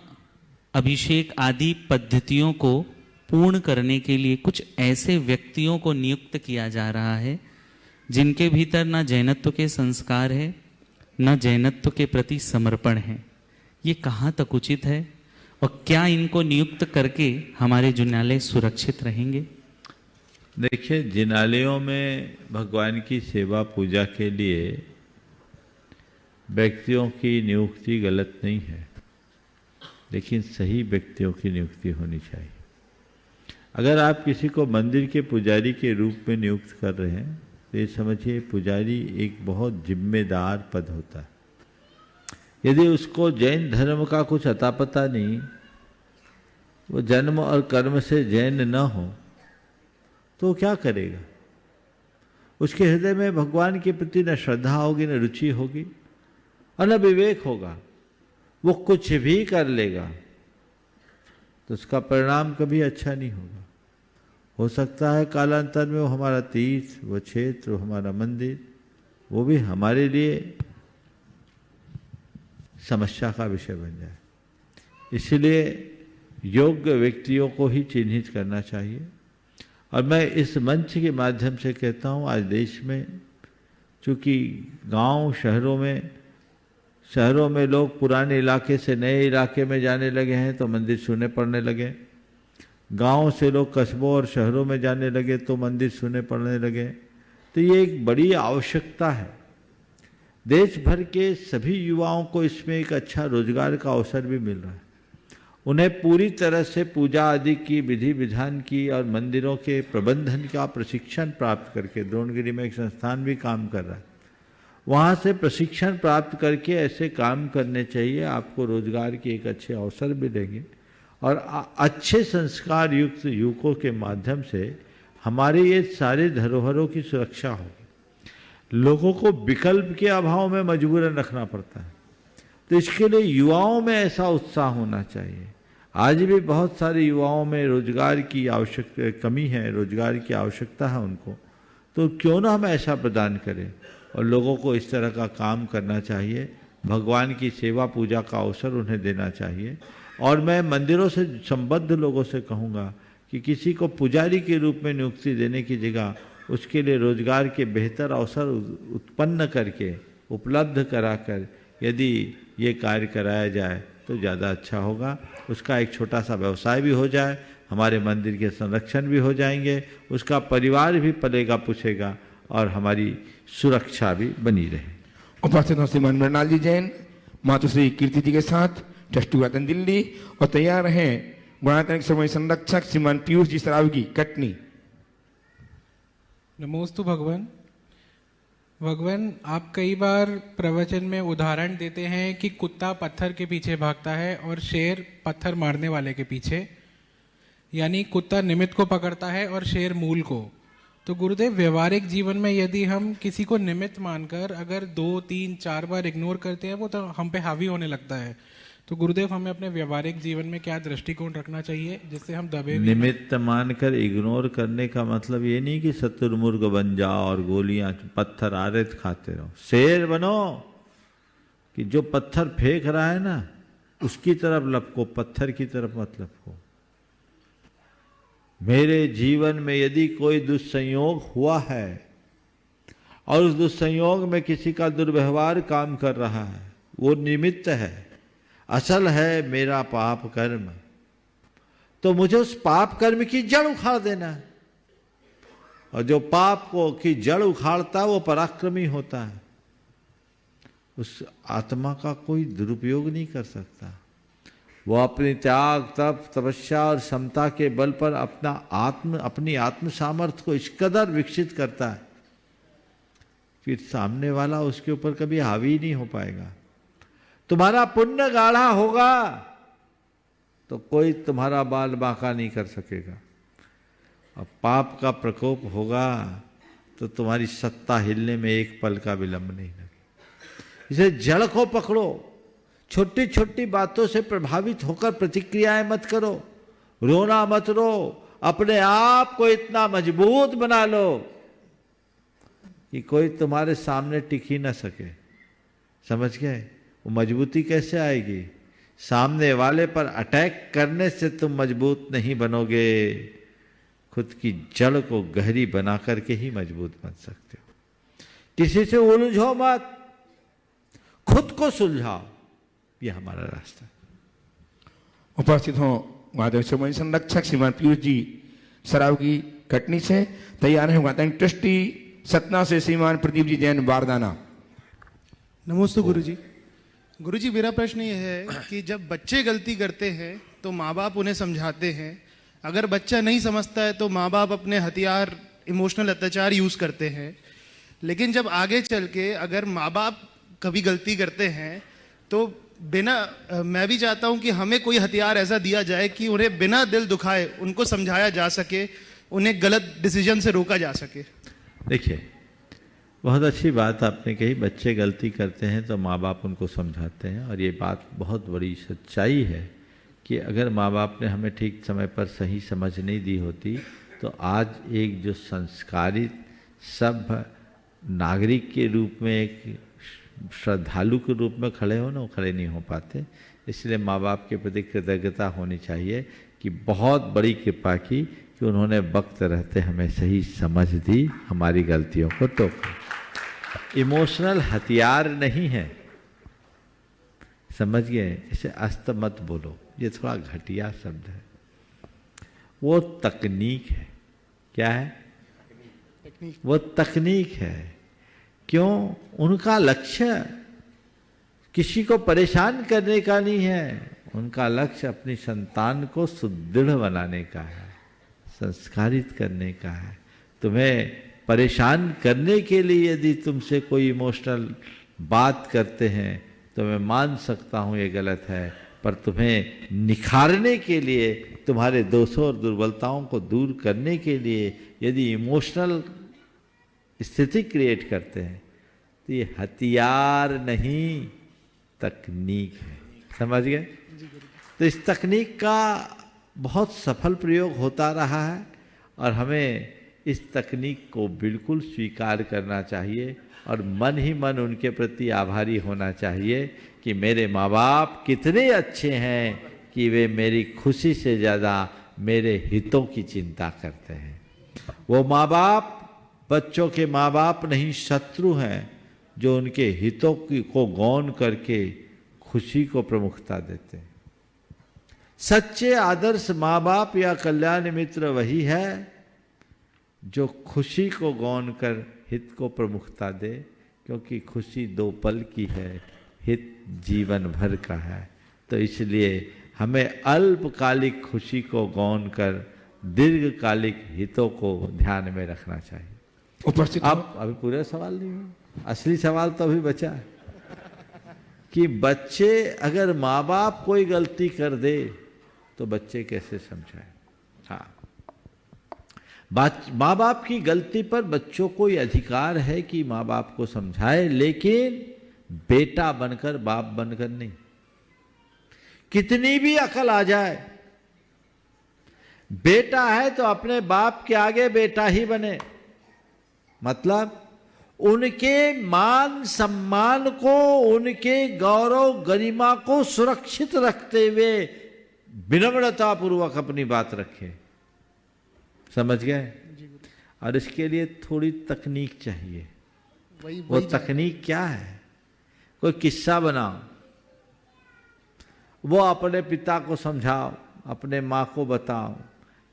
अभिषेक आदि पद्धतियों को पूर्ण करने के लिए कुछ ऐसे व्यक्तियों को नियुक्त किया जा रहा है जिनके भीतर न जैनत्व के संस्कार है, न जैनत्व के प्रति समर्पण है। ये कहाँ तक उचित है और क्या इनको नियुक्त करके हमारे जिनालय सुरक्षित रहेंगे? देखिए, जिनालयों में भगवान की सेवा पूजा के लिए व्यक्तियों की नियुक्ति गलत नहीं है, लेकिन सही व्यक्तियों की नियुक्ति होनी चाहिए। अगर आप किसी को मंदिर के पुजारी के रूप में नियुक्त कर रहे हैं तो ये समझिए पुजारी एक बहुत जिम्मेदार पद होता है। यदि उसको जैन धर्म का कुछ अता पता नहीं, वो जन्म और कर्म से जैन न हो, तो क्या करेगा? उसके हृदय में भगवान के प्रति न श्रद्धा होगी, न रुचि होगी और न विवेक होगा। वो कुछ भी कर लेगा तो उसका परिणाम कभी अच्छा नहीं होगा। हो सकता है कालांतर में वो हमारा तीर्थ, वो क्षेत्र, वो हमारा मंदिर, वो भी हमारे लिए समस्या का विषय बन जाए। इसलिए योग्य व्यक्तियों को ही चिन्हित करना चाहिए। और मैं इस मंच के माध्यम से कहता हूँ, आज देश में चूँकि गांव शहरों में लोग पुराने इलाके से नए इलाके में जाने लगे हैं तो मंदिर सूने पड़ने लगे, गांव से लोग कस्बों और शहरों में जाने लगे तो मंदिर सूने पड़ने लगे। तो ये एक बड़ी आवश्यकता है। देश भर के सभी युवाओं को इसमें एक अच्छा रोजगार का अवसर भी मिल रहा है। उन्हें पूरी तरह से पूजा आदि की विधि विधान की और मंदिरों के प्रबंधन का प्रशिक्षण प्राप्त करके, द्रोणगिरी में एक संस्थान भी काम कर रहा है, वहाँ से प्रशिक्षण प्राप्त करके ऐसे काम करने चाहिए। आपको रोजगार के एक अच्छे अवसर मिलेंगे और अच्छे संस्कार युक्त युवकों के माध्यम से हमारे ये सारे धरोहरों की सुरक्षा होगी। लोगों को विकल्प के अभाव में मजबूरन रखना पड़ता है, तो इसके लिए युवाओं में ऐसा उत्साह होना चाहिए। आज भी बहुत सारे युवाओं में रोजगार की कमी है, रोजगार की आवश्यकता है उनको, तो क्यों ना हम ऐसा प्रदान करें और लोगों को इस तरह का काम करना चाहिए। भगवान की सेवा पूजा का अवसर उन्हें देना चाहिए। और मैं मंदिरों से संबद्ध लोगों से कहूँगा कि किसी को पुजारी के रूप में नियुक्ति देने की जगह उसके लिए रोजगार के बेहतर अवसर उत्पन्न करके, उपलब्ध कराकर यदि ये कार्य कराया जाए तो ज़्यादा अच्छा होगा। उसका एक छोटा सा व्यवसाय भी हो जाए, हमारे मंदिर के संरक्षण भी हो जाएंगे, उसका परिवार भी पलेगा पूछेगा और हमारी सुरक्षा भी बनी रहे। उपस्थित हो श्रीमान मृणाल जी जैन, मातुश्री कीर्ति जी के साथ ट्रस्टी वातन दिल्ली, और तैयार हैं गुणात्मक समय संरक्षक श्रीमान पीयूष जी सरावगी कटनी। नमोस्तु भगवान। भगवान, आप कई बार प्रवचन में उदाहरण देते हैं कि कुत्ता पत्थर के पीछे भागता है और शेर पत्थर मारने वाले के पीछे, यानी कुत्ता निमित्त को पकड़ता है और शेर मूल को। तो गुरुदेव, व्यवहारिक जीवन में यदि हम किसी को निमित्त मानकर अगर 2, 3, 4 बार इग्नोर करते हैं, वो तो हम पे हावी होने लगता है। तो गुरुदेव, हमें अपने व्यवहारिक जीवन में क्या दृष्टिकोण रखना चाहिए जिससे हम दबे? निमित्त मानकर इग्नोर करने का मतलब ये नहीं कि शत्रुमुर्ग बन जाओ और गोलियां पत्थर आरित खाते रहो। शेर बनो कि जो पत्थर फेंक रहा है ना उसकी तरफ लपको, पत्थर की तरफ मत लपको। मेरे जीवन में यदि कोई दुस्संयोग हुआ है और उस दुस्संयोग में किसी का दुर्व्यवहार काम कर रहा है, वो निमित्त है, असल है मेरा पाप कर्म, तो मुझे उस पाप कर्म की जड़ उखाड़ देना है। और जो पाप को की जड़ उखाड़ता है वो पराक्रमी होता है, उस आत्मा का कोई दुरुपयोग नहीं कर सकता। वो अपनी त्याग, तप, तपस्या और समता के बल पर अपनी आत्म सामर्थ्य को इस कदर विकसित करता है फिर सामने वाला उसके ऊपर कभी हावी नहीं हो पाएगा। तुम्हारा पुण्य गाढ़ा होगा तो कोई तुम्हारा बाल बांका नहीं कर सकेगा, और पाप का प्रकोप होगा तो तुम्हारी सत्ता हिलने में एक पल का विलंब नहीं लगे। इसे जड़ को पकड़ो, छोटी छोटी बातों से प्रभावित होकर प्रतिक्रियाएं मत करो, रोना मत रो, अपने आप को इतना मजबूत बना लो कि कोई तुम्हारे सामने टिक ही ना सके। समझ गए? वो मजबूती कैसे आएगी? सामने वाले पर अटैक करने से तुम मजबूत नहीं बनोगे, खुद की जड़ को गहरी बना करके ही मजबूत बन सकते हो। किसी से उलझो मत, खुद को सुलझाओ, ये हमारा रास्ता है। उपस्थित हो महादेव समूह संरक्षक श्रीमान पीयूष जी सराव की कटनी से तैयार है। ट्रस्टी सतना से श्रीमान प्रदीप जी जैन बारदाना। नमस्ते गुरुजी। गुरुजी मेरा प्रश्न ये है कि जब बच्चे गलती करते हैं तो माँ बाप उन्हें समझाते हैं, अगर बच्चा नहीं समझता है तो माँ बाप अपने हथियार इमोशनल अत्याचार यूज करते हैं, लेकिन जब आगे चल के अगर माँ बाप कभी गलती करते हैं तो मैं भी चाहता हूं कि हमें कोई हथियार ऐसा दिया जाए कि उन्हें बिना दिल दुखाए उनको समझाया जा सके, उन्हें गलत डिसीजन से रोका जा सके। देखिए, बहुत अच्छी बात आपने कही। बच्चे गलती करते हैं तो माँ बाप उनको समझाते हैं, और ये बात बहुत बड़ी सच्चाई है कि अगर माँ बाप ने हमें ठीक समय पर सही समझ नहीं दी होती तो आज एक जो संस्कारित सभ्य नागरिक के रूप में, एक श्रद्धालु के रूप में खड़े हो ना, वो खड़े नहीं हो पाते। इसलिए माँ बाप के प्रति कृतज्ञता होनी चाहिए कि बहुत बड़ी कृपा की कि उन्होंने वक्त रहते हमें सही समझ दी, हमारी गलतियों को टोका। इमोशनल हथियार नहीं है, समझ गए? इसे अस्त मत बोलो, ये थोड़ा घटिया शब्द है। वो तकनीक है। क्या है? वो तकनीक है। क्यों? उनका लक्ष्य किसी को परेशान करने का नहीं है, उनका लक्ष्य अपनी संतान को सुदृढ़ बनाने का है, संस्कारित करने का है। तुम्हें परेशान करने के लिए यदि तुमसे कोई इमोशनल बात करते हैं तो मैं मान सकता हूँ ये गलत है, पर तुम्हें निखारने के लिए, तुम्हारे दोषों और दुर्बलताओं को दूर करने के लिए यदि इमोशनल स्थिति क्रिएट करते हैं तो ये हथियार नहीं, तकनीक है। समझ गए? तो इस तकनीक का बहुत सफल प्रयोग होता रहा है और हमें इस तकनीक को बिल्कुल स्वीकार करना चाहिए और मन ही मन उनके प्रति आभारी होना चाहिए कि मेरे माँ बाप कितने अच्छे हैं कि वे मेरी खुशी से ज़्यादा मेरे हितों की चिंता करते हैं। वो माँ बाप बच्चों के माँ बाप नहीं, शत्रु हैं जो उनके हितों को गौन करके खुशी को प्रमुखता देते हैं। सच्चे आदर्श माँ बाप या कल्याण मित्र वही है जो खुशी को गौन कर हित को प्रमुखता दे, क्योंकि खुशी 2 पल की है, हित जीवन भर का है। तो इसलिए हमें अल्पकालिक खुशी को गौन कर दीर्घकालिक हितों को ध्यान में रखना चाहिए। उपस्थित अब अभी पूरा सवाल नहीं हुआ, असली सवाल तो अभी बचा है कि बच्चे अगर माँ बाप कोई गलती कर दे तो बच्चे कैसे समझाएं। हाँ, माँ बाप की गलती पर बच्चों को ये अधिकार है कि माँ बाप को समझाए, लेकिन बेटा बनकर बाप बनकर नहीं। कितनी भी अकल आ जाए, बेटा है तो अपने बाप के आगे बेटा ही बने। मतलब उनके मान सम्मान को, उनके गौरव गरिमा को सुरक्षित रखते हुए विनम्रता पूर्वक अपनी बात रखे। समझ गए? और इसके लिए थोड़ी तकनीक चाहिए। वो तकनीक क्या है? कोई किस्सा बनाओ, वो अपने पिता को समझाओ, अपने माँ को बताओ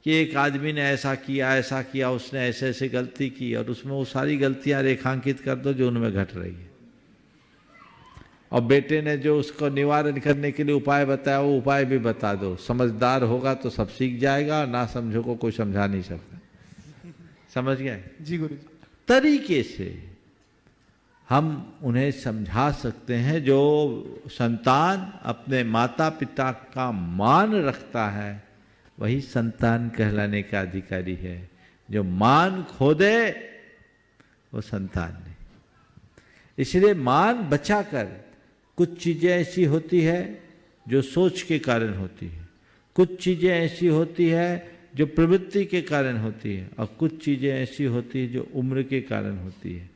कि एक आदमी ने ऐसा किया, उसने ऐसे ऐसे गलती की, और उसमें वो सारी गलतियां रेखांकित कर दो जो उनमें घट रही है। और बेटे ने जो उसको निवारण करने के लिए उपाय बताया, वो उपाय भी बता दो। समझदार होगा तो सब सीख जाएगा, ना समझो को कोई समझा नहीं सकता। समझ गए? जी गुरु जी। तरीके से हम उन्हें समझा सकते हैं। जो संतान अपने माता पिता का मान रखता है वही संतान कहलाने का अधिकारी है। जो मान खो दे वो संतान नहीं। इसलिए मान बचाकर, कुछ चीज़ें ऐसी होती है जो सोच के कारण होती है, कुछ चीज़ें ऐसी होती है जो प्रवृत्ति के कारण होती है, और कुछ चीज़ें ऐसी होती है जो उम्र के कारण होती है।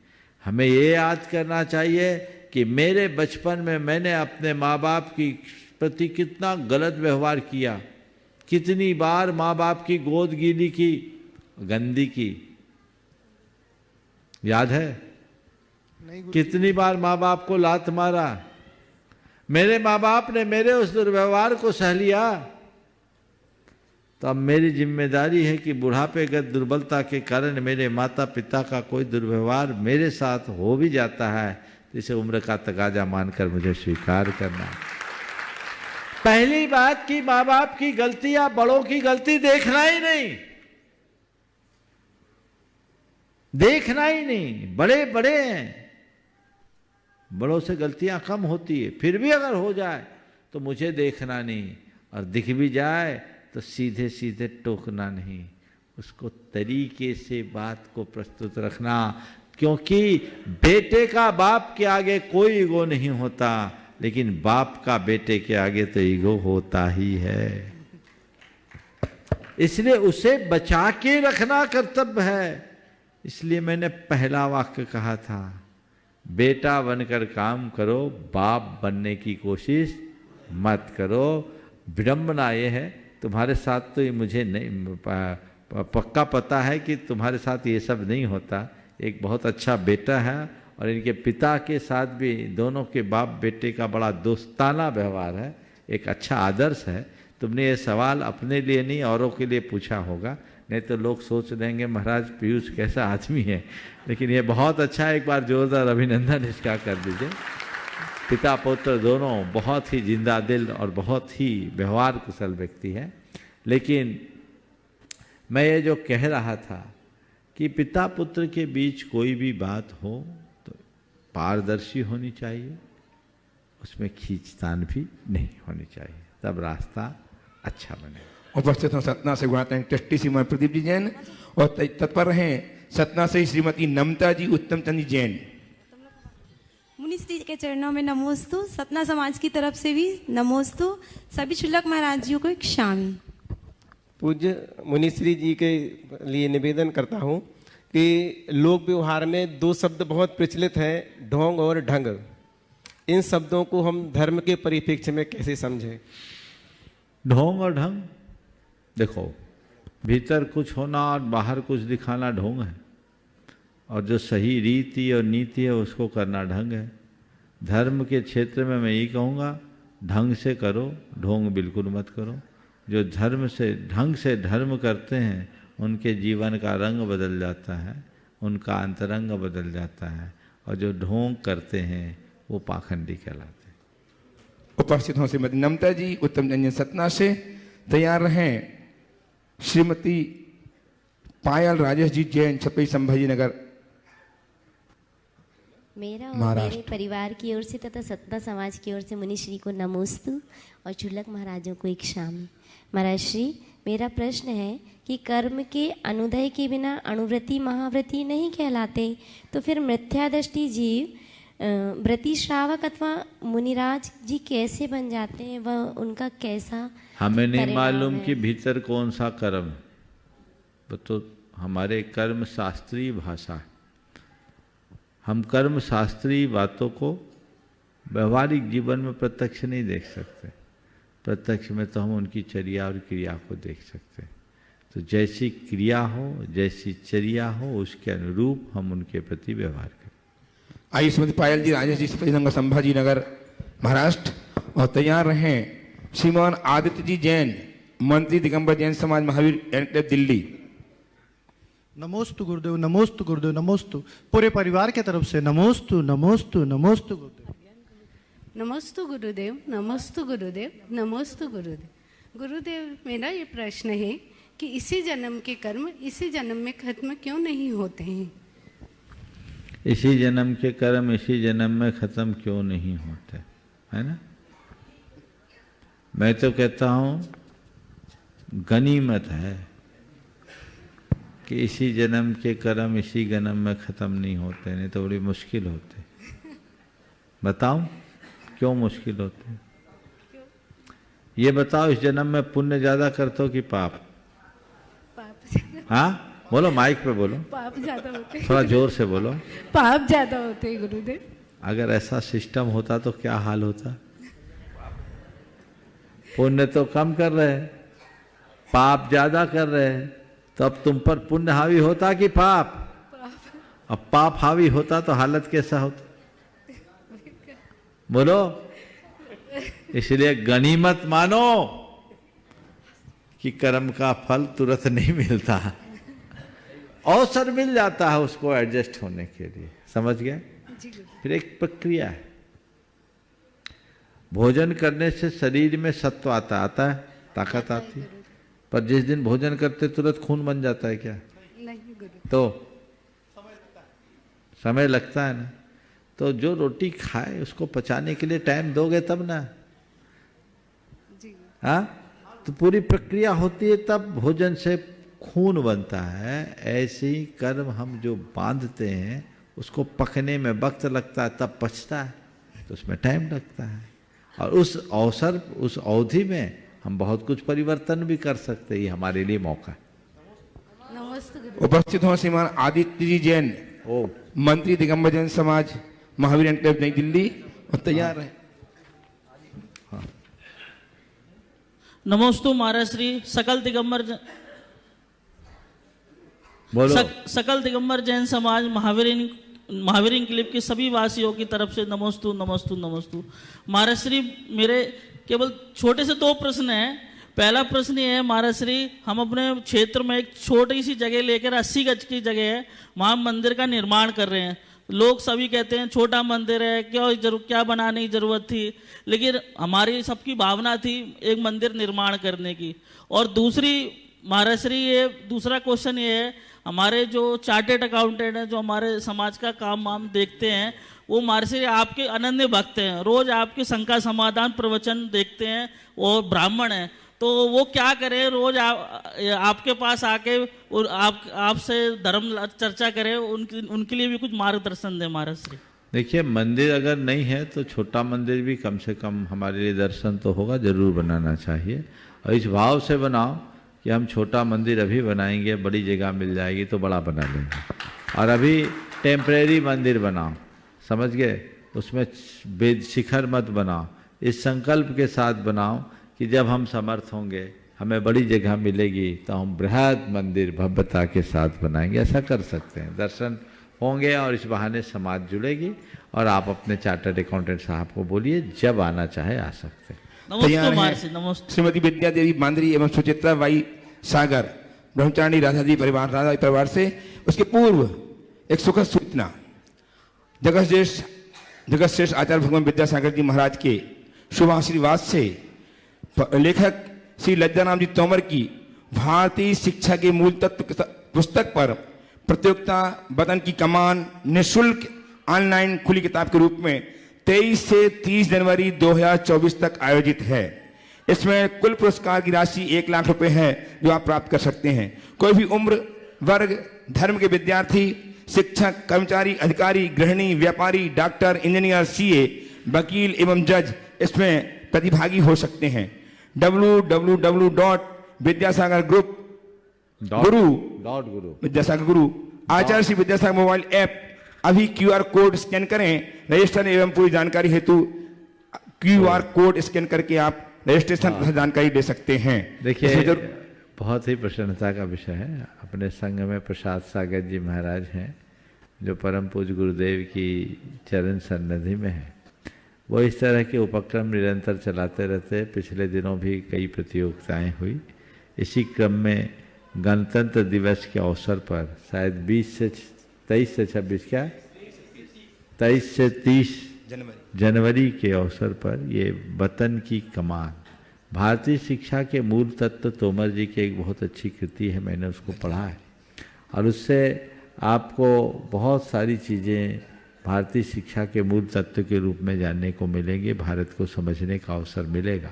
हमें ये याद करना चाहिए कि मेरे बचपन में मैंने अपने माँ बाप की प्रति कितना गलत व्यवहार किया, कितनी बार माँ बाप की गोद गीली की, गंदी की, याद है? कितनी बार माँ बाप को लात मारा। मेरे माँ बाप ने मेरे उस दुर्व्यवहार को सह लिया, तो अब मेरी जिम्मेदारी है कि बुढ़ापेगत दुर्बलता के कारण मेरे माता पिता का कोई दुर्व्यवहार मेरे साथ हो भी जाता है तो इसे उम्र का तकाजा मानकर मुझे स्वीकार करना है। पहली बात कि माँ बाप की गलती या बड़ों की गलती देखना ही नहीं, देखना ही नहीं। बड़े बड़े हैं, बड़ों से गलतियां कम होती है, फिर भी अगर हो जाए तो मुझे देखना नहीं, और दिख भी जाए तो सीधे सीधे टोकना नहीं, उसको तरीके से बात को प्रस्तुत रखना। क्योंकि बेटे का बाप के आगे कोई ईगो नहीं होता, लेकिन बाप का बेटे के आगे तो ईगो होता ही है। इसलिए उसे बचा के रखना कर्तव्य है। इसलिए मैंने पहला वाक्य कहा था, बेटा बनकर काम करो, बाप बनने की कोशिश मत करो। विडंबना ये है, तुम्हारे साथ तो ये मुझे नहीं पक्का पता है कि तुम्हारे साथ ये सब नहीं होता। एक बहुत अच्छा बेटा है और इनके पिता के साथ भी, दोनों के बाप बेटे का बड़ा दोस्ताना व्यवहार है, एक अच्छा आदर्श है। तुमने ये सवाल अपने लिए नहीं औरों के लिए पूछा होगा, नहीं तो लोग सोच लेंगे महाराज पीयूष कैसा आदमी है। लेकिन ये बहुत अच्छा है, एक बार जोरदार अभिनंदन इसका कर दीजिए। पिता पुत्र दोनों बहुत ही जिंदा दिल और बहुत ही व्यवहार कुशल व्यक्ति हैं। लेकिन मैं ये जो कह रहा था कि पिता पुत्र के बीच कोई भी बात हो तो पारदर्शी होनी चाहिए, उसमें खींचतान भी नहीं होनी चाहिए, तब रास्ता अच्छा बनेगा। उपस्थित हों सतना से गुणाते ट्रस्टी श्रीमान प्रदीप जी जैन, और तत्पर रहें सतना से श्रीमती नमता जी उत्तम चंद जैन। मुनिश्री के चरणों में नमोस्तु, सतना समाज की तरफ से भी नमोस्तु, सभी शुल्लक महाराज जी को एक शामी। पूज्य मुनिश्री जी के लिए निवेदन करता हूँ कि लोक व्यवहार में दो शब्द बहुत प्रचलित हैं, ढोंग और ढंग। इन शब्दों को हम धर्म के परिप्रेक्ष्य में कैसे समझें? ढोंग और ढंग, देखो भीतर कुछ होना और बाहर कुछ दिखाना ढोंग है, और जो सही रीति और नीति है उसको करना ढंग है। धर्म के क्षेत्र में मैं यही कहूँगा, ढंग से करो, ढोंग बिल्कुल मत करो। जो धर्म से ढंग से धर्म करते हैं उनके जीवन का रंग बदल जाता है, उनका अंतरंग बदल जाता है, और जो ढोंग करते हैं वो पाखंडी कहलाते हैं। उपस्थित हों श्रीमती नमता जी उत्तम जंजन सतना से। तैयार रहें श्रीमती पायल राजेश जी जैन छपई संभाजी नगर मेरा और मेरे परिवार की ओर से तथा सतना समाज की ओर से मुनिश्री को नमोस्तु और चुल्लक महाराजों को एक शामी। महाराज श्री, मेरा प्रश्न है कि कर्म के अनुदय के बिना अणुव्रती महाव्रती नहीं कहलाते, तो फिर मिथ्यादृष्टि जीव व्रती श्रावक अथवा मुनिराज जी कैसे बन जाते हैं? वह उनका कैसा हमें नहीं मालूम कि भीतर कौन सा कर्म है, तो हमारे कर्म शास्त्रीय भाषा है। हम कर्म शास्त्रीय बातों को व्यवहारिक जीवन में प्रत्यक्ष नहीं देख सकते, प्रत्यक्ष में तो हम उनकी चर्या और क्रिया को देख सकते हैं। तो जैसी क्रिया हो, जैसी चर्या हो, उसके अनुरूप हम उनके प्रति व्यवहार करें। आइए श्रीमती पायल जी राजेश जी संभाजी नगर महाराष्ट्र, और तैयार रहें श्रीमान आदित्य जी जैन मंत्री दिगंबर जैन समाज महावीर एनक्लेव दिल्ली। नमोस्तु गुरुदेव, नमोस्तु गुरुदेव, नमोस्तु पूरे परिवार के तरफ से नमोस्तु नमोस्तु नमोस्तु गुरुदेव। नमोस्तु गुरुदेव, नमोस्तु गुरुदेव, नमोस्तु गुरुदेव। गुरुदेव, मेरा ये प्रश्न है कि इसी जन्म के कर्म इसी जन्म में खत्म क्यों नहीं होते हैं? इसी जन्म के कर्म इसी जन्म में खत्म क्यों नहीं होते, है ना? मैं तो कहता हूँ गनीमत है कि इसी जन्म के कर्म इसी जन्म में ख़त्म नहीं होते, नहीं तो बड़ी मुश्किल होते। बताओ क्यों मुश्किल होते? ये बताओ, इस जन्म में पुण्य ज़्यादा करते हो कि पाप? हाँ बोलो, माइक पे बोलो, पाप ज्यादा होते हैं। थोड़ा जोर से बोलो। पाप ज्यादा होते हैं गुरुदेव। अगर ऐसा सिस्टम होता तो क्या हाल होता? पुण्य तो कम कर रहे हैं, पाप ज्यादा कर रहे हैं, तो अब तुम पर पुण्य हावी होता कि पाप? अब पाप हावी होता तो हालत कैसा होता? बोलो। इसलिए गनीमत मानो कि कर्म का फल तुरंत नहीं मिलता, अवसर मिल जाता है उसको एडजस्ट होने के लिए। समझ गए? फिर एक प्रक्रिया है। भोजन करने से शरीर में सत्व आता है, ताकत आती है, पर जिस दिन भोजन करते तुरंत खून बन जाता है क्या? नहीं गुरु। तो समय लगता है ना। तो जो रोटी खाए उसको पचाने के लिए टाइम दोगे तब ना। हाँ, तो पूरी प्रक्रिया होती है, तब भोजन से खून बनता है। ऐसे ही कर्म हम जो बांधते हैं उसको पकने में वक्त लगता है, तब पचता है, तो उसमें टाइम लगता है। और उस अवसर, उस अवधि में हम बहुत कुछ परिवर्तन भी कर सकते हैं। ये हमारे लिए मौका है। उपस्थित हो श्रीमान आदित्य जी जैन, मंत्री दिगंबर जैन समाज, महावीर एनक्लेव नई दिल्ली, और तैयार है। नमोस्तु महाराज श्री सकल दिगंबर सकल दिगंबर जैन समाज महावीर एनक्लेव के सभी वासियों की तरफ से नमोस्तु नमोस्तु नमोस्तु। महाराज श्री, मेरे केवल छोटे से 2 प्रश्न हैं। पहला प्रश्न ये है महाराज श्री, हम अपने क्षेत्र में एक छोटी सी जगह लेकर 80 गज की जगह है, वहाँ मंदिर का निर्माण कर रहे हैं। लोग सभी कहते हैं छोटा मंदिर है, क्या बनाने की जरूरत थी, लेकिन हमारी सबकी भावना थी एक मंदिर निर्माण करने की। और दूसरी महाराज श्री, ये दूसरा क्वेश्चन ये है, हमारे जो चार्टेड अकाउंटेंट हैं, जो हमारे समाज का काम वाम देखते हैं, वो महाराज श्री आपके अनन्य भक्त हैं, रोज आपके शंका समाधान प्रवचन देखते हैं, और ब्राह्मण हैं, तो वो क्या करें? रोज आपके पास आके और आपसे धर्म चर्चा करें, उनके लिए भी कुछ मार्गदर्शन दें महाराज श्री। देखिए, मंदिर अगर नहीं है तो छोटा मंदिर भी कम से कम हमारे लिए दर्शन तो होगा, जरूर बनाना चाहिए। और इस भाव से बनाओ कि हम छोटा मंदिर अभी बनाएंगे, बड़ी जगह मिल जाएगी तो बड़ा बना लेंगे, और अभी टेम्परेरी मंदिर बनाओ, समझ गए? उसमें शिखर मत बनाओ, इस संकल्प के साथ बनाओ कि जब हम समर्थ होंगे, हमें बड़ी जगह मिलेगी, तो हम बृहद मंदिर भव्यता के साथ बनाएंगे। ऐसा कर सकते हैं, दर्शन होंगे और इस बहाने समाज जुड़ेगी। और आप अपने चार्टर्ड अकाउंटेंट साहब को बोलिए, जब आना चाहे आ सकते हैं। श्रीमती विद्या देवी मांदरी एवं सुचित्रा बाई सागर, ब्रह्मचारिणी राधा परिवार से। उसके पूर्व एक सुखद सूचना, जगत श्रेष्ठ आचार्य भगवान विद्यासागर जी महाराज के शुभ आशीर्वाद से लेखक श्री लज्जाराम जी तोमर की भारतीय शिक्षा के मूल तत्व पुस्तक पर प्रतियोगिता वतन की कमान निःशुल्क ऑनलाइन खुली किताब के रूप में 23 से 30 जनवरी 2024 तक आयोजित है। इसमें कुल पुरस्कार की राशि 1 लाख रुपए है, जो आप प्राप्त कर सकते हैं। कोई भी उम्र, वर्ग, धर्म के विद्यार्थी, शिक्षक, कर्मचारी, अधिकारी, गृहिणी, व्यापारी, डॉक्टर, इंजीनियर, सीए, वकील एवं जज इसमें प्रतिभागी हो सकते हैं। www.vidyasagar आचार्य श्री विद्यासागर मोबाइल ऐप, अभी QR कोड स्कैन करें, रजिस्टर एवं पूरी जानकारी हेतु QR कोड स्कैन करके आप रजिस्ट्रेशन तथा जानकारी दे सकते हैं। देखिए, बहुत ही प्रसन्नता का विषय है। अपने संघ में प्रसाद सागर जी महाराज हैं, जो परम पूज्य गुरुदेव की चरण सन्निधि में है। वो इस तरह के उपक्रम निरंतर चलाते रहते। पिछले दिनों भी कई प्रतियोगिताएं हुई। इसी क्रम में गणतंत्र दिवस के अवसर पर शायद 23 से 30 जनवरी के अवसर पर ये वतन की कमान, भारतीय शिक्षा के मूल तत्व, तोमर जी की एक बहुत अच्छी कृति है, मैंने उसको पढ़ा है, और उससे आपको बहुत सारी चीज़ें भारतीय शिक्षा के मूल तत्व के रूप में जानने को मिलेंगे, भारत को समझने का अवसर मिलेगा।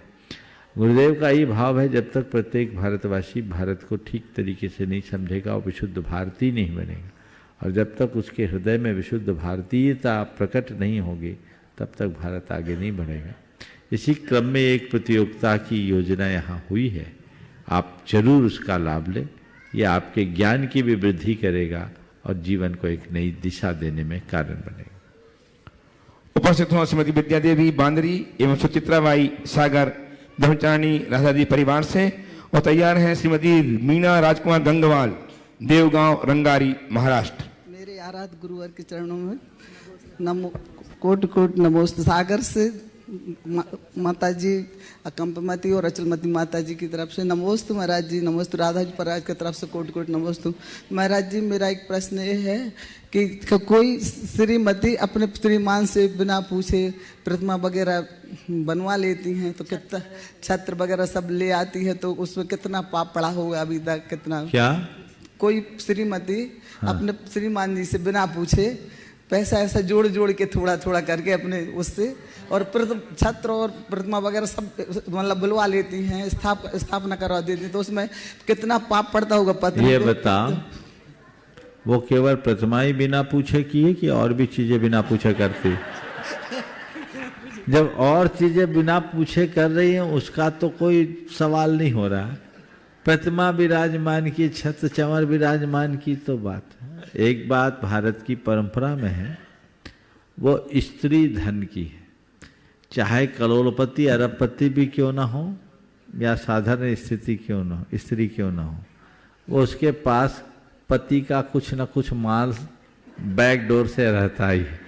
गुरुदेव का ये भाव है, जब तक प्रत्येक भारतवासी भारत को ठीक तरीके से नहीं समझेगा वो विशुद्ध भारतीय नहीं बनेगा, और जब तक उसके हृदय में विशुद्ध भारतीयता प्रकट नहीं होगी तब तक भारत आगे नहीं बढ़ेगा। इसी क्रम में एक प्रतियोगिता की योजना यहाँ हुई है, आप जरूर उसका लाभ लें। ये आपके ज्ञान की भी वृद्धि करेगा और जीवन को एक नई दिशा देने में कारण बनेगा। उपस्थित हों श्रीमती विद्या देवी बांदरी एवं सुचित्राबाई सागर ब्रह्मचारिणी राधाजी परिवार से, और तैयार हैं श्रीमती मीना राजकुमार गंगवाल देवगांव रंगारी महाराष्ट्र। मेरे आराध्य गुरुवर के चरणों में नमो कोटि कोटि नमोस्तु। सागर से माता जी कंपमती और अचलमती माता जी की तरफ से नमोस्तु महाराज जी, नमोस्तु राधा जी महाराज की तरफ से कोटि कोटि नमोस्तु। महाराज जी मेरा एक प्रश्न ये है कि कोई श्रीमती अपने श्रीमान से बिना पूछे प्रतिमा वगैरह बनवा लेती हैं तो कितना छत्र वगैरह सब ले आती है, तो उसमें कितना पाप पड़ा होगा अभी तक? कितना क्या कोई श्रीमती अपने श्रीमान जी से बिना पूछे पैसा ऐसा जोड़ जोड़ के थोड़ा थोड़ा करके अपने उससे और छत्र और प्रतिमा वगैरह सब मतलब बुलवा लेती हैं, स्थापना करवा देती हैं, तो उसमें कितना पाप पड़ता होगा पत्नी? ये बता, वो केवल प्रतिमा ही बिना पूछे की है कि और भी चीजें बिना पूछे करती? जब और चीजें बिना पूछे कर रही हैं उसका तो कोई सवाल नहीं हो रहा। प्रतिमा विराजमान की, छत्र चंवर विराजमान की तो बात है। एक बात भारत की परंपरा में है, वो स्त्री धन की है, चाहे करोड़पति अरबपति भी क्यों ना हो या साधारण स्थिति क्यों ना हो, स्त्री क्यों ना हो, वो उसके पास पति का कुछ ना कुछ माल बैक डोर से रहता ही है,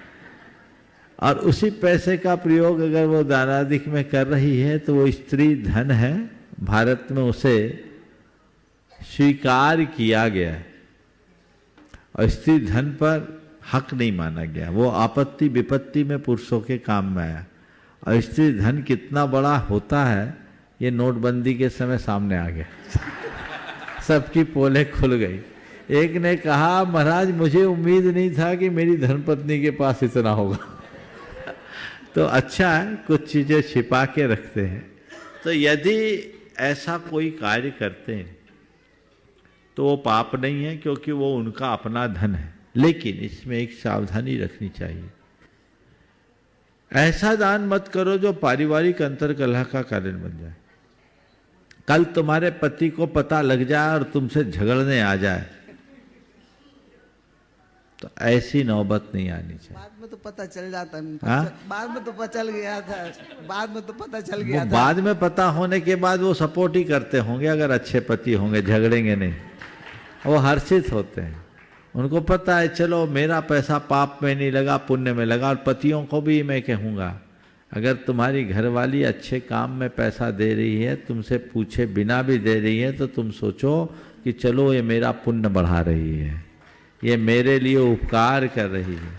और उसी पैसे का प्रयोग अगर वो दानादिक में कर रही है तो वो स्त्री धन है। भारत में उसे स्वीकार किया गया है और स्त्री धन पर हक नहीं माना गया, वो आपत्ति विपत्ति में पुरुषों के काम में आया। और स्त्री धन कितना बड़ा होता है ये नोटबंदी के समय सामने आ गया, सबकी पोलें खुल गई। एक ने कहा महाराज मुझे उम्मीद नहीं था कि मेरी धर्मपत्नी के पास इतना होगा। तो अच्छा है कुछ चीजें छिपा के रखते हैं। तो यदि ऐसा कोई कार्य करते हैं तो वो पाप नहीं है, क्योंकि वो उनका अपना धन है। लेकिन इसमें एक सावधानी रखनी चाहिए, ऐसा दान मत करो जो पारिवारिक अंतर कलह का कारण बन जाए। कल तुम्हारे पति को पता लग जाए और तुमसे झगड़ने आ जाए तो ऐसी नौबत नहीं आनी चाहिए। बाद में तो पता चल जाता है। हाँ? बाद में तो पता चल गया था, बाद में तो पता चल गया था। बाद में पता होने के बाद वो सपोर्ट ही करते होंगे, अगर अच्छे पति होंगे झगड़ेंगे नहीं, वो हर्षित होते हैं। उनको पता है चलो मेरा पैसा पाप में नहीं लगा पुण्य में लगा। और पतियों को भी मैं कहूँगा, अगर तुम्हारी घरवाली अच्छे काम में पैसा दे रही है, तुमसे पूछे बिना भी दे रही है, तो तुम सोचो कि चलो ये मेरा पुण्य बढ़ा रही है, ये मेरे लिए उपकार कर रही है।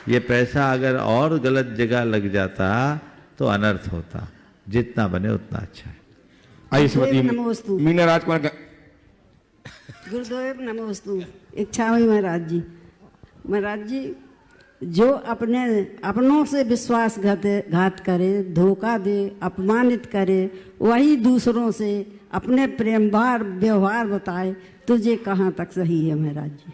ये पैसा अगर और गलत जगह लग जाता तो अनर्थ होता। जितना बने उतना अच्छा है। आइए श्रीमती मीना राजकुमार। गुरुदेव नमोस्तु। इच्छा हुई महाराज जी जो अपनों से विश्वासघात करे, धोखा दे, अपमानित करे, वही दूसरों से अपने प्रेम व्यवहार बताए, तुझे कहाँ तक सही है महाराज जी?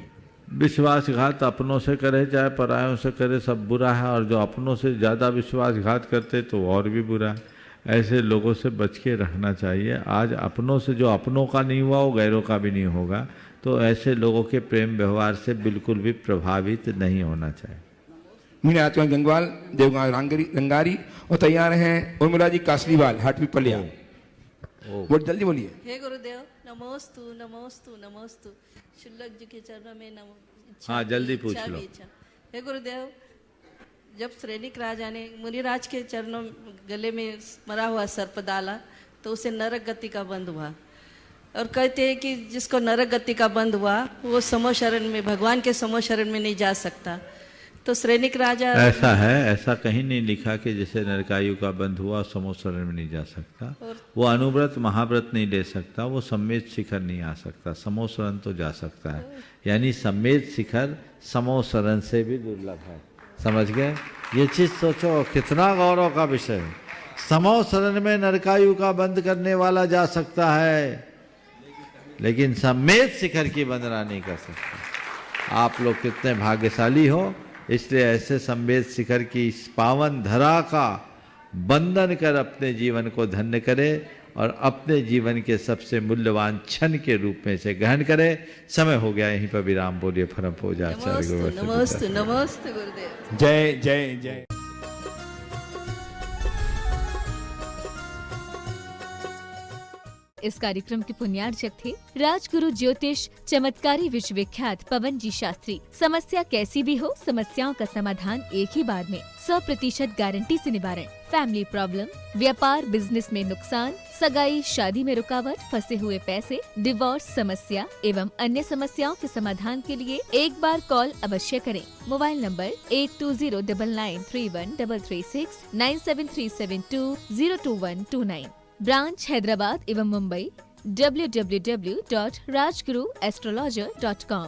विश्वासघात अपनों से करे चाहे परायों से करे सब बुरा है, और जो अपनों से ज़्यादा विश्वासघात करते तो और भी बुरा है। ऐसे लोगों से बच के रहना चाहिए। आज अपनों से जो अपनों का नहीं हुआ वो गैरों का भी नहीं होगा, तो ऐसे लोगों के प्रेम व्यवहार से बिल्कुल भी प्रभावित नहीं होना चाहिए। मीना राजकुमार गंगवाल देवगांव रंगारी, और तैयार हैं उर्मिला जी कासलीवाल हाटपिपलिया। बहुत जल्दी बोलिए। हे गुरुदेव नमोस्तु नमोस्तु नमोस्तु। शुल्लक जी के चरणों में नमो। हाँ जल्दी पूछ लो। हे गुरुदेव, जब श्रेणिक राजा ने मुनिराज के चरणों गले में मरा हुआ सर्प डाला तो उसे नरक गति का बंध हुआ, और कहते हैं कि जिसको नरक गति का बंध हुआ वो समो शरण में, भगवान के समो शरण में नहीं जा सकता। तो श्रेणिक राजा ऐसा है, ऐसा कहीं नहीं लिखा कि जैसे नरकायु का बंध हुआ समो शरण में नहीं जा सकता। वो अनुव्रत महाव्रत नहीं ले सकता, वो सम्मेद शिखर नहीं आ सकता, समो शरण तो जा सकता है। यानी सम्मेद शिखर समो शरण से भी दुर्लभ है। समझ गए? ये चीज सोचो, कितना गौरव का विषय है। समो सदन में नरकायु का बंद करने वाला जा सकता है, लेकिन संमेद शिखर की वंदना नहीं कर सकता। आप लोग कितने भाग्यशाली हो, इसलिए ऐसे संवेद शिखर की इस पावन धरा का बंधन कर अपने जीवन को धन्य करे और अपने जीवन के सबसे मूल्यवान क्षण के रूप में से ग्रहण करे। समय हो गया, यहीं पर विराम। बोलिए परम पूज्याचार्य गुरुदेव। नमस्ते नमस्ते गुरुदेव। जय जय जय। इस कार्यक्रम के पुण्यार्चक थे राजगुरु ज्योतिष चमत्कारी विश्वविख्यात पवन जी शास्त्री। समस्या कैसी भी हो, समस्याओं का समाधान एक ही बार में, 100% गारंटी से निवारण। फैमिली प्रॉब्लम, व्यापार बिजनेस में नुकसान, सगाई शादी में रुकावट, फंसे हुए पैसे, डिवोर्स समस्या एवं अन्य समस्याओं के समाधान के लिए एक बार कॉल अवश्य करें। Mobile number 8209931336 9737202129। ब्रांच हैदराबाद एवं मुंबई www.rajguruastrologer.com।